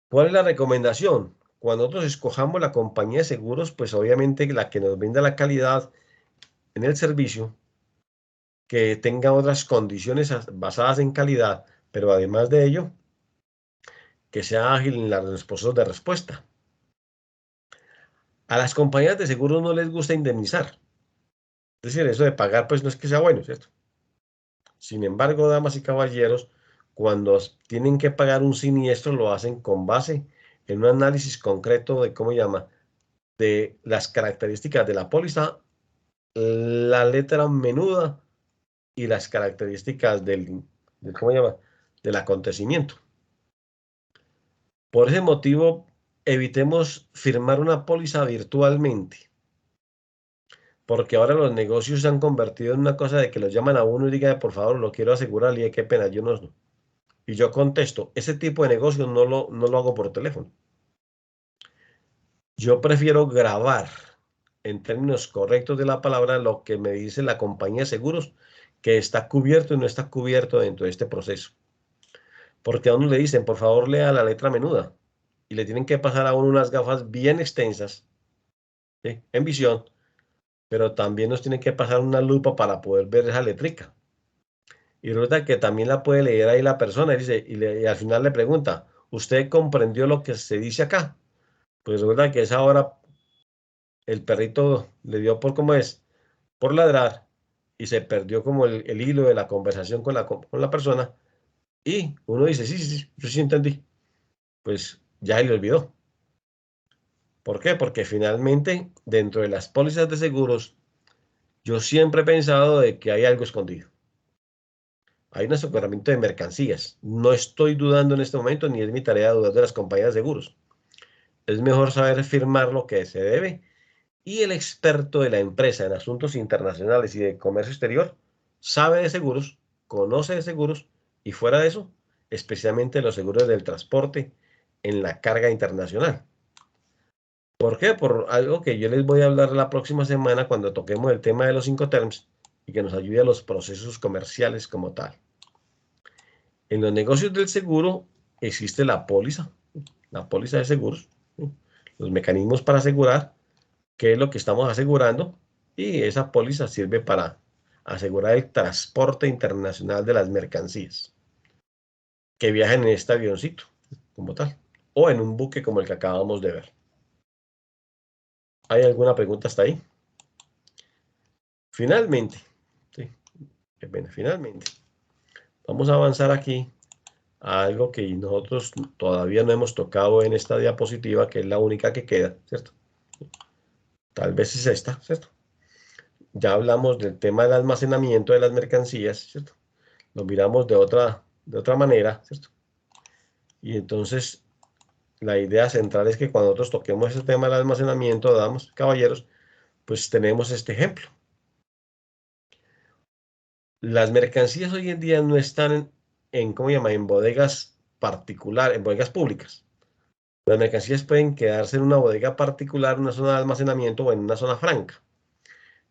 ¿Cuál es la recomendación? cuando nosotros escojamos la compañía de seguros, pues obviamente la que nos brinda la calidad en el servicio, que tenga otras condiciones basadas en calidad, pero además de ello, que sea ágil en los procesos de respuesta. A las compañías de seguros no les gusta indemnizar. Es decir, eso de pagar, pues no es que sea bueno, ¿cierto? Sin embargo, damas y caballeros, cuando tienen que pagar un siniestro, lo hacen con base en un análisis concreto de, ¿cómo llama?, de las características de la póliza, la letra menuda y las características ¿cómo llama?, del acontecimiento. Por ese motivo, evitemos firmar una póliza virtualmente, porque ahora los negocios se han convertido en una cosa de que los llaman a uno y digan, por favor, lo quiero asegurar, y qué pena, yo no. Y yo contesto, ese tipo de negocio no lo hago por teléfono. Yo prefiero grabar en términos correctos de la palabra lo que me dice la compañía de seguros que está cubierto y no está cubierto dentro de este proceso. Porque a uno le dicen, por favor, lea la letra menuda. Y le tienen que pasar a uno unas gafas bien extensas, ¿sí?, en visión, pero también nos tienen que pasar una lupa para poder ver esa letrica. Y resulta que también la puede leer ahí la persona y, dice, y al final le pregunta, ¿usted comprendió lo que se dice acá? Pues resulta que esa hora el perrito le dio por cómo es, por ladrar, y se perdió como el hilo de la conversación con la persona, y uno dice, sí, sí, sí, yo sí entendí. Pues ya le olvidó. ¿Por qué? Porque finalmente, dentro de las pólizas de seguros, yo siempre he pensado de que hay algo escondido. Hay un aseguramiento de mercancías. No estoy dudando en este momento, ni es mi tarea dudar de las compañías de seguros. Es mejor saber firmar lo que se debe, y el experto de la empresa en asuntos internacionales y de comercio exterior sabe de seguros, conoce de seguros, y fuera de eso, especialmente los seguros del transporte en la carga internacional. ¿Por qué? Por algo que yo les voy a hablar la próxima semana cuando toquemos el tema de los Incoterms y que nos ayude a los procesos comerciales como tal. En los negocios del seguro existe la póliza de seguros, ¿sí?, los mecanismos para asegurar qué es lo que estamos asegurando, y esa póliza sirve para asegurar el transporte internacional de las mercancías que viajan en este avioncito como tal, o en un buque como el que acabamos de ver. ¿Hay alguna pregunta hasta ahí? Finalmente, sí, qué pena, finalmente, vamos a avanzar aquí a algo que nosotros todavía no hemos tocado en esta diapositiva, que es la única que queda, ¿cierto? Tal vez es esta, ¿cierto? Ya hablamos del tema del almacenamiento de las mercancías, ¿cierto? Lo miramos de otra manera, ¿cierto? Y entonces, la idea central es que cuando nosotros toquemos ese tema del almacenamiento, damas, caballeros, pues tenemos este ejemplo. Las mercancías hoy en día no están ¿cómo se llama?, en bodegas particulares, en bodegas públicas. Las mercancías pueden quedarse en una bodega particular, una zona de almacenamiento o en una zona franca.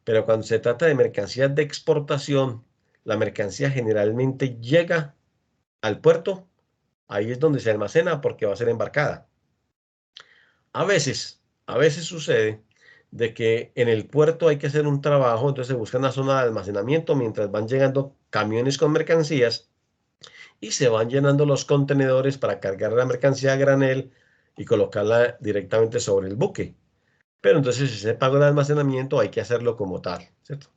Pero cuando se trata de mercancías de exportación, la mercancía generalmente llega al puerto, ahí es donde se almacena porque va a ser embarcada. A veces sucede de que en el puerto hay que hacer un trabajo, entonces se busca una zona de almacenamiento mientras van llegando camiones con mercancías y se van llenando los contenedores para cargar la mercancía a granel y colocarla directamente sobre el buque. Pero entonces ese pago de almacenamiento hay que hacerlo como tal, ¿cierto?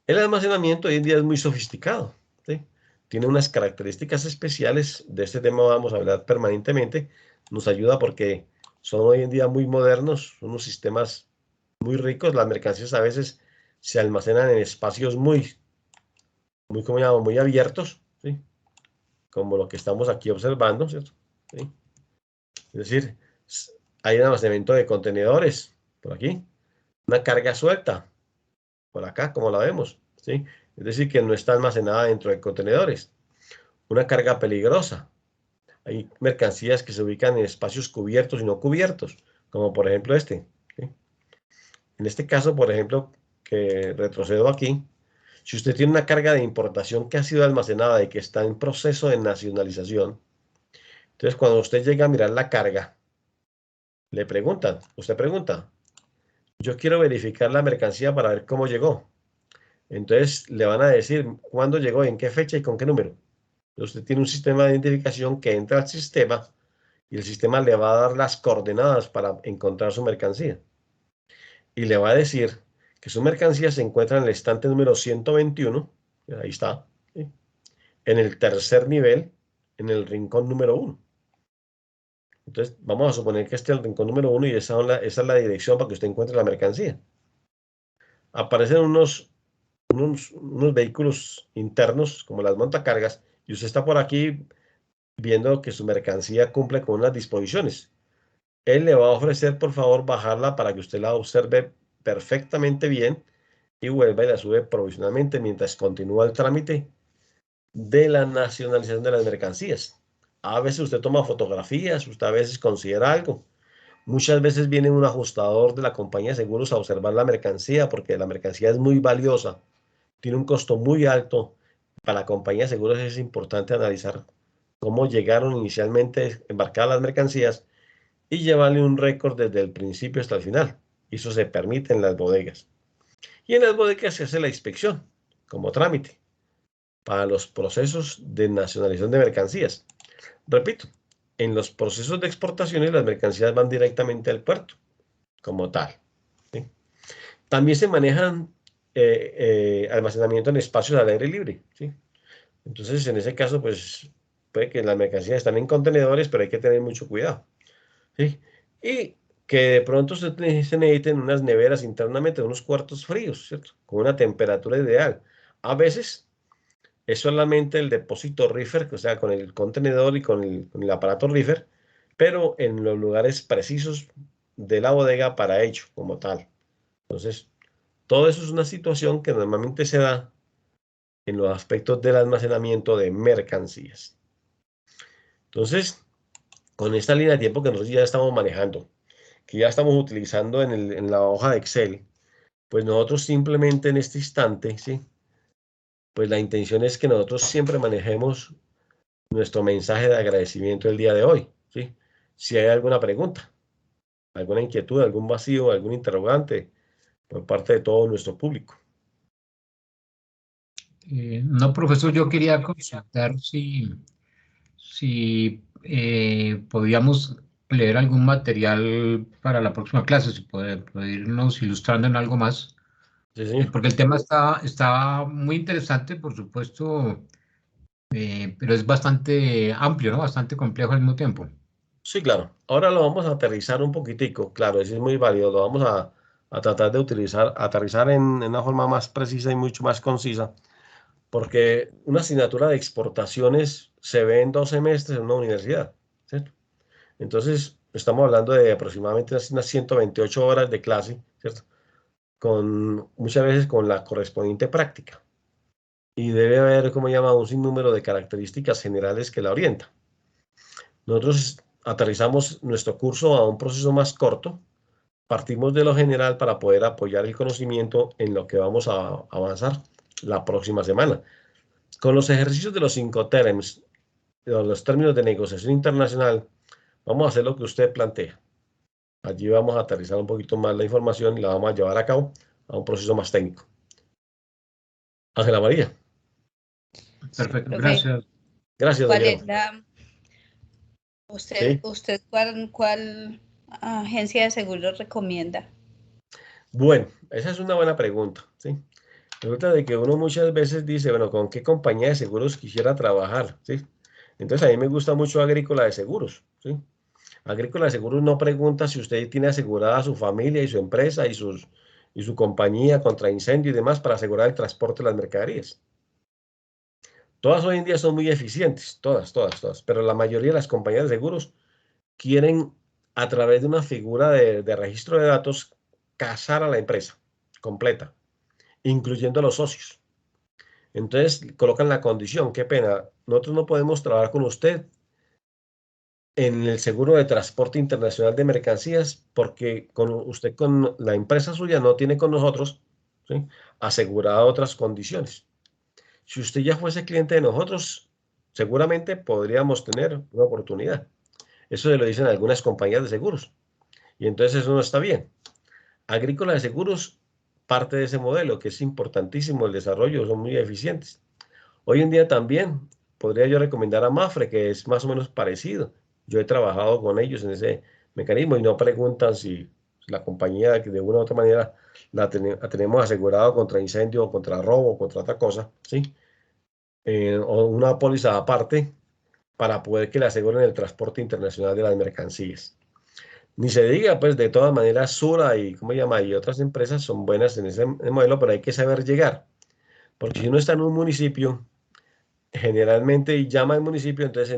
El almacenamiento hoy en día es muy sofisticado, ¿sí? Tiene unas características especiales. De este tema vamos a hablar permanentemente. Nos ayuda porque son hoy en día muy modernos, son unos sistemas muy ricos. Las mercancías a veces se almacenan en espacios ¿cómo llamo?, muy abiertos, ¿sí?, como lo que estamos aquí observando, ¿cierto? ¿Sí? Es decir, hay un almacenamiento de contenedores por aquí, una carga suelta por acá, como la vemos, ¿sí? Es decir, que no está almacenada dentro de contenedores. Una carga peligrosa. Hay mercancías que se ubican en espacios cubiertos y no cubiertos, como por ejemplo este, ¿sí? En este caso, por ejemplo, que retrocedo aquí, si usted tiene una carga de importación que ha sido almacenada y que está en proceso de nacionalización, entonces cuando usted llega a mirar la carga, Le preguntan, usted pregunta, yo quiero verificar la mercancía para ver cómo llegó. Entonces le van a decir cuándo llegó, en qué fecha y con qué número. Usted tiene un sistema de identificación que entra al sistema y el sistema le va a dar las coordenadas para encontrar su mercancía. Y le va a decir que su mercancía se encuentra en el estante número 121, ahí está, ¿sí? En el tercer nivel, en el rincón número 1. Entonces, vamos a suponer que este es el rincón número 1 y esa es la dirección para que usted encuentre la mercancía. Aparecen unos vehículos internos, como las montacargas, y usted está por aquí viendo que su mercancía cumple con unas disposiciones. Él le va a ofrecer, por favor, bajarla para que usted la observe perfectamente bien y vuelva y la sube provisionalmente mientras continúa el trámite de la nacionalización de las mercancías. A veces usted toma fotografías, usted a veces considera algo. Muchas veces viene un ajustador de la compañía de seguros a observar la mercancía porque la mercancía es muy valiosa, tiene un costo muy alto. Para la compañía de seguros es importante analizar cómo llegaron inicialmente embarcadas las mercancías y llevarle un récord desde el principio hasta el final. Eso se permite en las bodegas. Y en las bodegas se hace la inspección como trámite para los procesos de nacionalización de mercancías. Repito, en los procesos de exportaciones las mercancías van directamente al puerto como tal, ¿sí? También se manejan almacenamiento en espacios al aire libre, ¿sí? Entonces, en ese caso, pues puede que las mercancías están en contenedores, pero hay que tener mucho cuidado, ¿sí? Y que de pronto se necesiten unas neveras internamente, unos cuartos fríos, ¿cierto? Con una temperatura ideal. A veces es solamente el depósito reefer, o sea, con el contenedor y con el aparato reefer, pero en los lugares precisos de la bodega para ello, como tal. Entonces, todo eso es una situación que normalmente se da en los aspectos del almacenamiento de mercancías. Entonces, con esta línea de tiempo que nosotros ya estamos manejando, que ya estamos utilizando en la hoja de Excel, pues nosotros simplemente en este instante, ¿sí? Pues la intención es que nosotros siempre manejemos nuestro mensaje de agradecimiento el día de hoy, ¿sí? Si hay alguna pregunta, alguna inquietud, algún vacío, algún interrogante por parte de todo nuestro público. No, profesor, yo quería consultar si podíamos leer algún material para la próxima clase, si puede irnos ilustrando en algo más, Sí, señor. porque el tema está muy interesante, por supuesto, pero es bastante amplio, ¿no? Bastante complejo al mismo tiempo. Sí, claro. Ahora lo vamos a aterrizar un poquitico. Claro, eso es muy válido. Lo vamos a tratar de aterrizar en una forma más precisa y mucho más concisa, porque una asignatura de exportaciones se ve en 2 semestres en una universidad, ¿cierto? Entonces, estamos hablando de aproximadamente unas 128 horas de clase, ¿cierto? Muchas veces con la correspondiente práctica. Y debe haber, como llama, un sinnúmero de características generales que la orientan. Nosotros aterrizamos nuestro curso a un proceso más corto, partimos de lo general para poder apoyar el conocimiento en lo que vamos a avanzar la próxima semana. Con los ejercicios de los 5 terms, los términos de negociación internacional, vamos a hacer lo que usted plantea. Allí vamos a aterrizar un poquito más la información y la vamos a llevar a cabo a un proceso más técnico. Ángela María. Perfecto, Profe, gracias. Gracias, ¿cuál Diego. es Sí. usted cuál agencia de seguros recomienda? Bueno, esa es una buena pregunta, ¿sí? Resulta de que uno muchas veces dice, bueno, ¿con qué compañía de seguros quisiera trabajar? ¿Sí? Entonces a mí me gusta mucho Agrícola de Seguros, ¿sí? Agrícola de Seguros no pregunta si usted tiene asegurada a su familia y su empresa y su compañía contra incendio y demás para asegurar el transporte de las mercaderías. Todas hoy en día son muy eficientes, todas, pero la mayoría de las compañías de seguros quieren, a través de una figura de registro de datos, casar a la empresa completa, incluyendo a los socios. Entonces colocan la condición, qué pena, nosotros no podemos trabajar con usted en el seguro de transporte internacional de mercancías porque usted con la empresa suya no tiene con nosotros, ¿sí?, asegurada otras condiciones. Si usted ya fuese cliente de nosotros, seguramente podríamos tener una oportunidad. Eso se lo dicen algunas compañías de seguros. Y entonces eso no está bien. Agrícola de Seguros parte de ese modelo, que es importantísimo el desarrollo, son muy eficientes. Hoy en día también podría yo recomendar a Mafre, que es más o menos parecido. Yo he trabajado con ellos en ese mecanismo y no preguntan si la compañía que de una u otra manera la tenemos asegurado contra incendio o contra robo o contra otra cosa, ¿sí? O una póliza aparte para poder que le aseguren el transporte internacional de las mercancías. Ni se diga, pues de todas maneras, Sura y, ¿cómo se llama? Y otras empresas son buenas en ese modelo, pero hay que saber llegar. Porque si uno está en un municipio, generalmente llama al municipio, entonces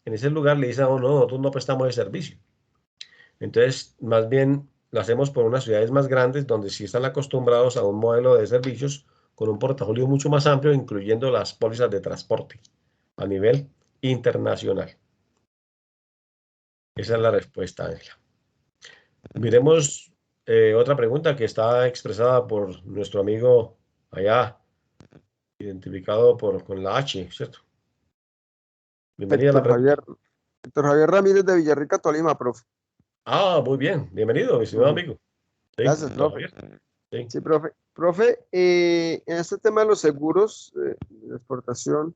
en ese lugar le dicen, oh, no, nosotros no prestamos el servicio. Entonces, más bien lo hacemos por unas ciudades más grandes donde sí están acostumbrados a un modelo de servicios con un portafolio mucho más amplio, incluyendo las pólizas de transporte a nivel internacional. Esa es la respuesta, Ángela. Miremos otra pregunta que está expresada por nuestro amigo allá, identificado con la H, ¿cierto? Bienvenida a la pregunta. Héctor Javier Ramírez de Villarrica, Tolima, profe. Ah, muy bien. Bienvenido, mi estimado amigo. Sí, Gracias, don profe. Javier. Sí. Sí, profe. Profe, en este tema de los seguros de exportación,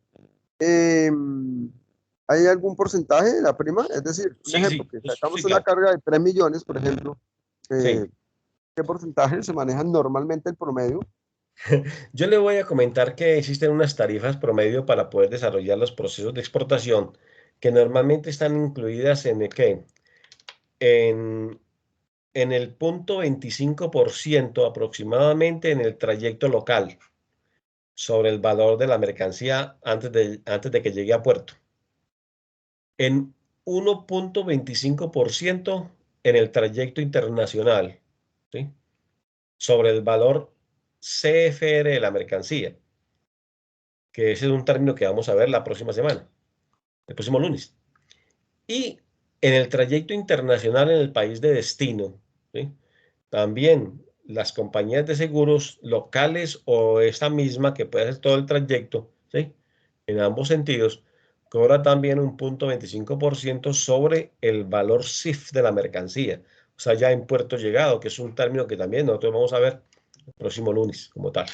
¿hay algún porcentaje de la prima? Es decir, un Sí, ejemplo, que sí, sacamos sí, una claro. carga de 3 millones, por ejemplo, Sí. ¿qué porcentaje se maneja normalmente el promedio? Yo le voy a comentar que existen unas tarifas promedio para poder desarrollar los procesos de exportación que normalmente están incluidas en el ¿qué? En el punto 25% aproximadamente en el trayecto local sobre el valor de la mercancía antes de que llegue a puerto. En 1.25% en el trayecto internacional, ¿sí? Sobre el valor CFR de la mercancía, que ese es un término que vamos a ver la próxima semana, el próximo lunes. Y en el trayecto internacional en el país de destino, ¿sí? También las compañías de seguros locales o esta misma que puede hacer todo el trayecto, ¿sí? En ambos sentidos, cobra también un 0.25% sobre el valor CIF de la mercancía, o sea, ya en puerto llegado, que es un término que también nosotros vamos a ver el próximo lunes como tal.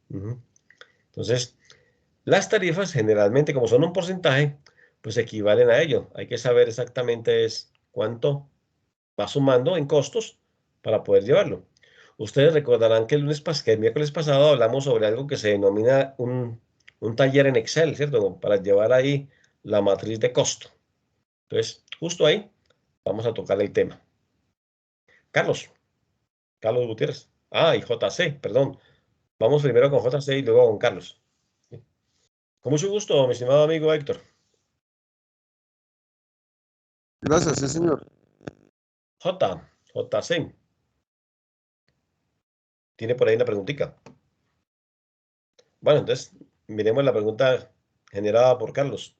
Entonces, las tarifas generalmente, como son un porcentaje, pues equivalen a ello. Hay que saber exactamente cuánto va sumando en costos para poder llevarlo. Ustedes recordarán que el miércoles pasado hablamos sobre algo que se denomina un taller en Excel, ¿cierto? Para llevar ahí la matriz de costo. Entonces, justo ahí vamos a tocar el tema. Carlos Gutiérrez. Ah, y JC, perdón. Vamos primero con JC y luego con Carlos. Con mucho gusto, mi estimado amigo Héctor. Gracias, sí, señor. JC. Tiene por ahí una preguntita. Bueno, entonces, miremos la pregunta generada por Carlos.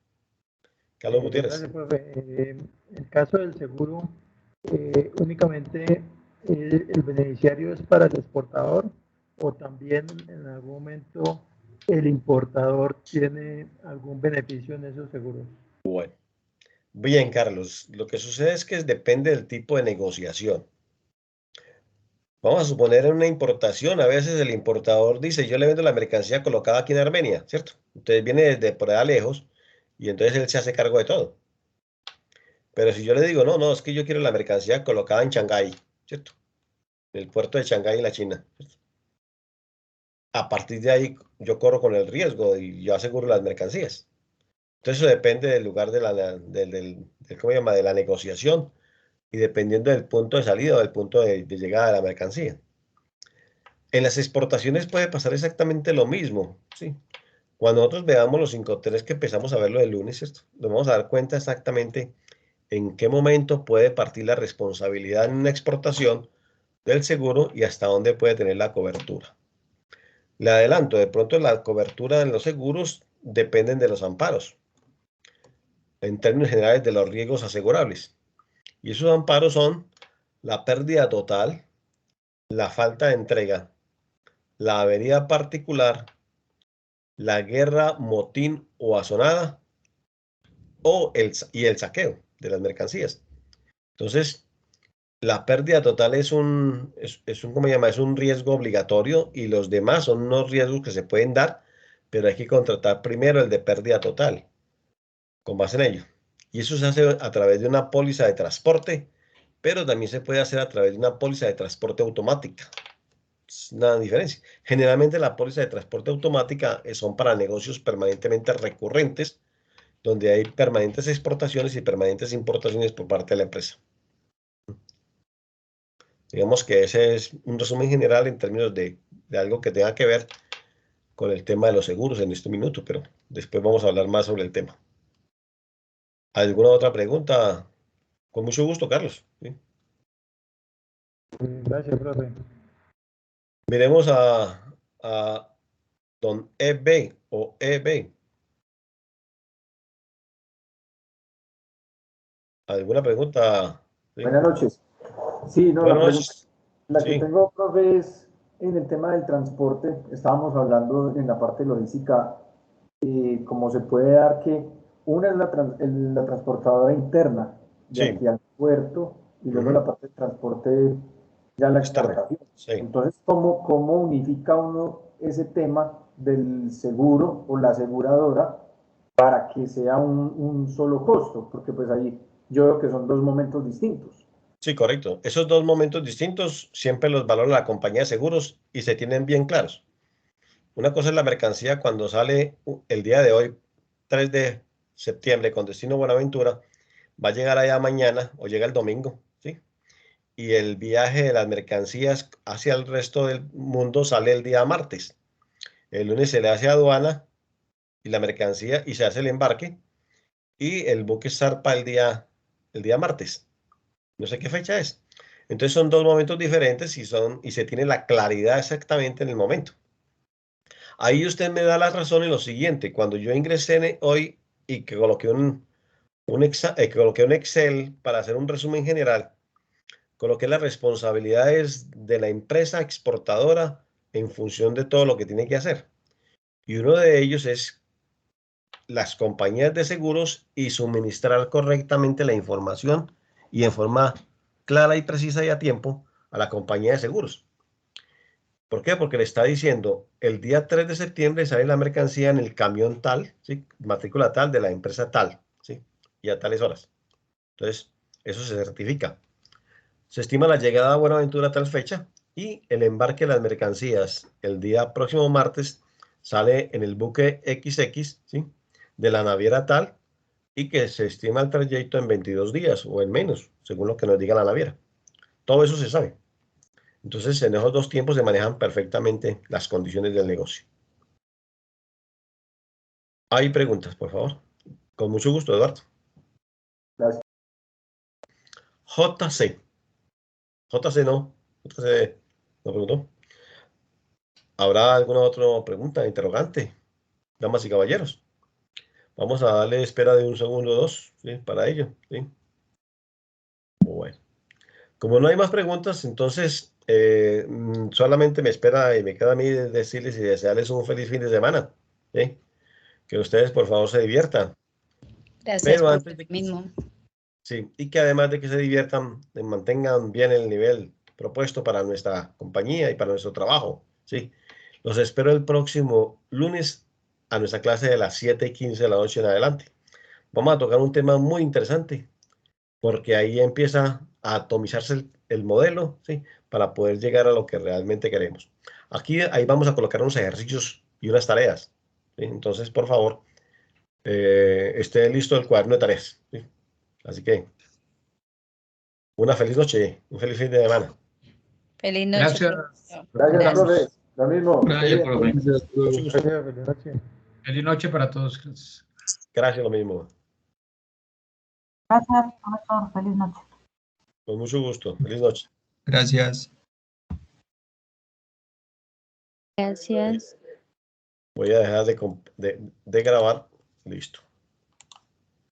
Carlos Gutiérrez. Gracias, profe. El caso del seguro, únicamente el beneficiario es para el exportador o también en algún momento el importador tiene algún beneficio en esos seguros. Bueno, bien, Carlos. Lo que sucede es que depende del tipo de negociación. Vamos a suponer en una importación, a veces el importador dice, yo le vendo la mercancía colocada aquí en Armenia, ¿cierto? Entonces viene desde por allá lejos y entonces él se hace cargo de todo. Pero si yo le digo, no, es que yo quiero la mercancía colocada en Shanghái, ¿cierto? En el puerto de Shanghái en la China, ¿cierto? A partir de ahí yo corro con el riesgo y yo aseguro las mercancías. Entonces eso depende del lugar ¿cómo se llama? De la negociación y dependiendo del punto de salida o del punto de llegada de la mercancía. En las exportaciones puede pasar exactamente lo mismo, ¿sí? Cuando nosotros veamos los 5.3 que empezamos a verlo el lunes, ¿cierto? Nos vamos a dar cuenta exactamente en qué momento puede partir la responsabilidad en una exportación del seguro y hasta dónde puede tener la cobertura. Le adelanto, de pronto la cobertura en los seguros dependen de los amparos, en términos generales de los riesgos asegurables. Y esos amparos son la pérdida total, la falta de entrega, la avería particular, la guerra, motín o asonada y el saqueo de las mercancías. Entonces, La pérdida total es ¿cómo se llama? Es un riesgo obligatorio y los demás son unos riesgos que se pueden dar, pero hay que contratar primero el de pérdida total, con base en ello. Y eso se hace a través de una póliza de transporte, pero también se puede hacer a través de una póliza de transporte automática. Es una diferencia. Generalmente la póliza de transporte automática son para negocios permanentemente recurrentes, donde hay permanentes exportaciones y permanentes importaciones por parte de la empresa. Digamos que ese es un resumen general en términos de algo que tenga que ver con el tema de los seguros en este minuto, pero después vamos a hablar más sobre el tema. ¿Alguna otra pregunta? Con mucho gusto, Carlos. ¿Sí? Gracias, profe. Miremos a don EB o EB. ¿Alguna pregunta? ¿Sí? Buenas noches. Sí, no, Buenas la pregunta noches. la que Sí. tengo, profe, es en el tema del transporte. Estábamos hablando en la parte logística, cómo se puede dar que una es la transportadora interna de Sí. aquí al puerto y luego Ujú. la parte de transporte ya la Externa. exportación. Sí. Entonces, ¿cómo unifica uno ese tema del seguro o la aseguradora para que sea un solo costo? Porque pues ahí yo veo que son dos momentos distintos. Sí, correcto. Esos dos momentos distintos siempre los valora la compañía de seguros y se tienen bien claros. Una cosa es la mercancía cuando sale el día de hoy, 3 de septiembre, con destino Buenaventura, va a llegar allá mañana o llega el domingo, ¿sí? Y el viaje de las mercancías hacia el resto del mundo sale el día martes. El lunes se le hace aduana y la mercancía y se hace el embarque y el buque zarpa el día martes. No sé qué fecha es. Entonces son dos momentos diferentes y se tiene la claridad exactamente en el momento. Ahí usted me da la razón en lo siguiente. Cuando yo ingresé hoy y que coloqué coloqué un Excel para hacer un resumen general, coloqué las responsabilidades de la empresa exportadora en función de todo lo que tiene que hacer. Y uno de ellos es las compañías de seguros y suministrar correctamente la información y en forma clara y precisa y a tiempo a la compañía de seguros. ¿Por qué? Porque le está diciendo, el día 3 de septiembre sale la mercancía en el camión tal, ¿sí? Matrícula tal de la empresa tal, ¿sí? Y a tales horas. Entonces, eso se certifica. Se estima la llegada a Buenaventura a tal fecha y el embarque de las mercancías el día próximo martes sale en el buque XX, ¿sí? De la naviera tal y que se estima el trayecto en 22 días o en menos, según lo que nos diga la naviera. Todo eso se sabe. Entonces, en esos dos tiempos se manejan perfectamente las condiciones del negocio. Hay preguntas, por favor. Con mucho gusto, Eduardo. Gracias. JC. JC no. JC no preguntó. ¿Habrá alguna otra pregunta, interrogante? Damas y caballeros. Vamos a darle espera de un segundo o dos, ¿sí? Para ello, ¿sí? Bueno. Como no hay más preguntas, entonces solamente me espera y me queda a mí decirles y desearles un feliz fin de semana, ¿sí? Que ustedes, por favor, se diviertan. Gracias, Pero profe, antes de lo mismo. sí, y que además de que se diviertan, mantengan bien el nivel propuesto para nuestra compañía y para nuestro trabajo, ¿sí? Los espero el próximo lunes a nuestra clase de las 7:15 de la noche en adelante. Vamos a tocar un tema muy interesante, porque ahí empieza a atomizarse el modelo, ¿sí? Para poder llegar a lo que realmente queremos. Ahí vamos a colocar unos ejercicios y unas tareas, ¿sí? Entonces, por favor, esté listo el cuaderno de tareas, ¿sí? Así que una feliz noche, un feliz fin de semana. Feliz noche, Gracias. profesor. Gracias, Gracias. profe. Lo mismo. Gracias, profe. Gracias, Mucho gusto. feliz noche. Feliz noche para todos. Gracias, lo mismo. Gracias, profesor. Feliz noche. Con mucho gusto. Feliz noche. Gracias. Gracias. Voy a dejar de grabar. Listo.